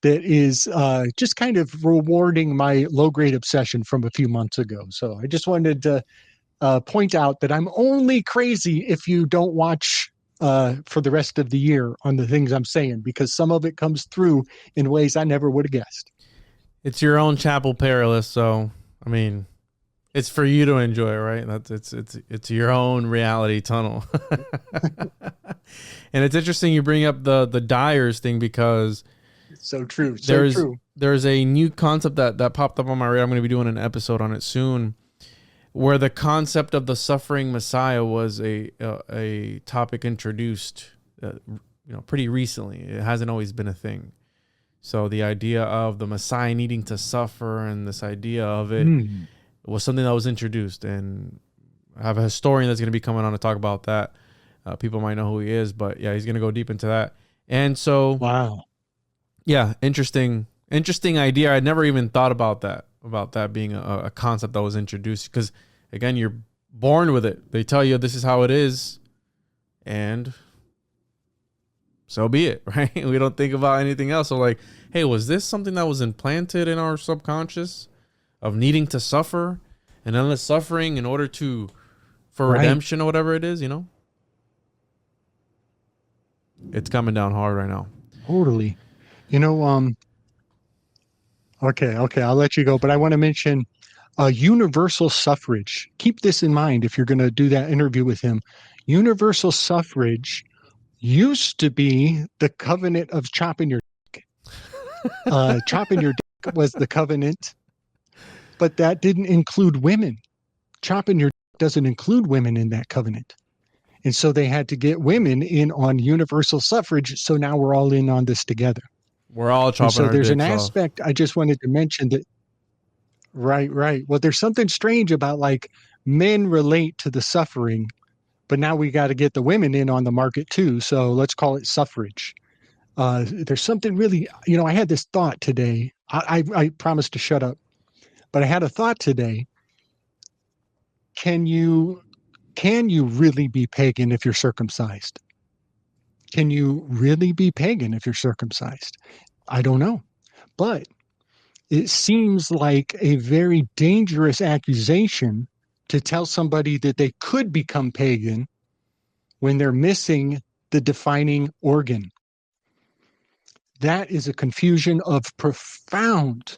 that is just kind of rewarding my low-grade obsession from a few months ago. So I just wanted to point out that I'm only crazy if you don't watch for the rest of the year on the things I'm saying, because some of it comes through in ways I never would have guessed. It's your own chapel perilous, so I mean, it's for you to enjoy, right? It's your own reality tunnel. And it's interesting you bring up the dyers thing, because it's so true. There's a new concept that popped up on my radar. I'm going to be doing an episode on it soon, where the concept of the suffering Messiah was a topic introduced, pretty recently. It hasn't always been a thing. So the idea of the Messiah needing to suffer, and this idea of it was something that was introduced. And I have a historian that's going to be coming on to talk about that. People might know who he is, but yeah, he's going to go deep into that. And so, wow, yeah, interesting idea. I'd never even thought about that being a concept that was introduced, because again, you're born with it. They tell you this is how it is, and so be it, right? We don't think about anything else. So like, hey, was this something that was implanted in our subconscious of needing to suffer and endless suffering in order for redemption or whatever it is, you know? It's coming down hard right now. Totally. You know, okay, I'll let you go, but I want to mention universal suffrage. Keep this in mind if you're going to do that interview with him. Universal suffrage used to be the covenant of chopping your dick. Chopping your dick was the covenant, but that didn't include women. Chopping your dick doesn't include women in that covenant. And so they had to get women in on universal suffrage. So now we're all in on this together. We're all chopping so our there's an dicks off. aspect I just wanted to mention that. Right. Well, there's something strange about like men relate to the suffering, but now we got to get the women in on the market too. So let's call it suffrage. There's something really, you know, I had this thought today. I promised to shut up, but I had a thought today. Can you really be pagan if you're circumcised? Can you really be pagan if you're circumcised? I don't know. But it seems like a very dangerous accusation to tell somebody that they could become pagan when they're missing the defining organ. That is a confusion of profound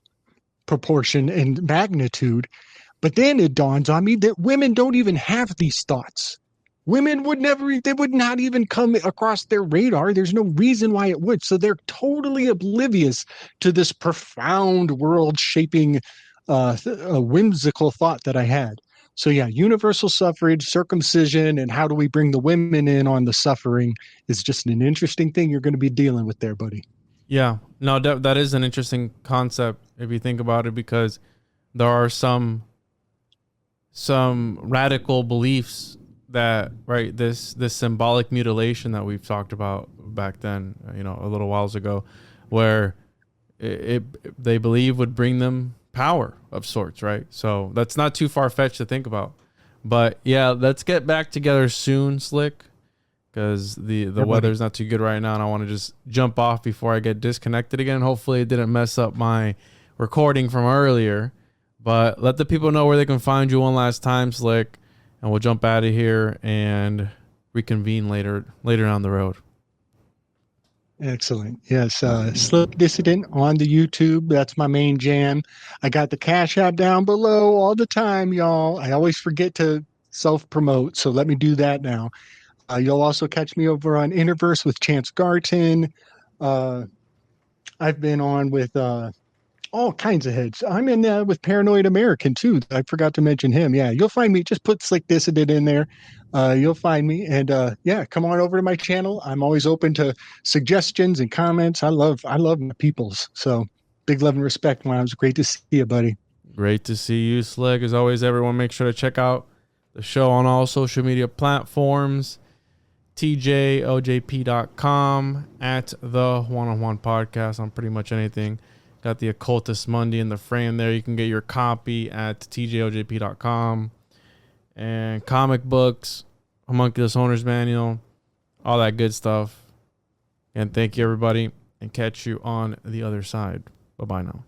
proportion and magnitude. But then it dawns on me that women don't even have these thoughts. Women they would not even come across their radar. There's no reason why it would. So they're totally oblivious to this profound world-shaping, whimsical thought that I had. So yeah, universal suffrage, circumcision, and how do we bring the women in on the suffering is just an interesting thing you're going to be dealing with there, buddy. Yeah, no, that is an interesting concept if you think about it, because there are some radical beliefs that, right, this symbolic mutilation that we've talked about back then, you know, a little whiles ago, where they believe would bring them power of sorts, right? So that's not too far-fetched to think about. But yeah, let's get back together soon, Slick, because the weather's not too good right now, and I want to just jump off before I get disconnected again. Hopefully it didn't mess up my recording from earlier. But let the people know where they can find you one last time, Slick, and we'll jump out of here and reconvene later down the road. Excellent. Yes. Slick Dissident on the YouTube. That's my main jam. I got the Cashapp down below all the time, y'all. I always forget to self-promote, so let me do that now. You'll also catch me over on Interverse with Chance Garton. I've been on with all kinds of heads. I'm in with Paranoid American too. I forgot to mention him. Yeah, you'll find me. Just put Slick Dissident in there. You'll find me. And yeah, come on over to my channel. I'm always open to suggestions and comments. I love my peoples. So big love and respect, man. It was great to see you, buddy. Great to see you, Slick. As always, everyone, make sure to check out the show on all social media platforms. TJOJP.com, at the one-on-one podcast on pretty much anything. Got the Occultus Monday in the frame there. You can get your copy at TJOJP.com. And comic books, Homunculus Owner's Manual, all that good stuff. And thank you, everybody, and catch you on the other side. Bye-bye now.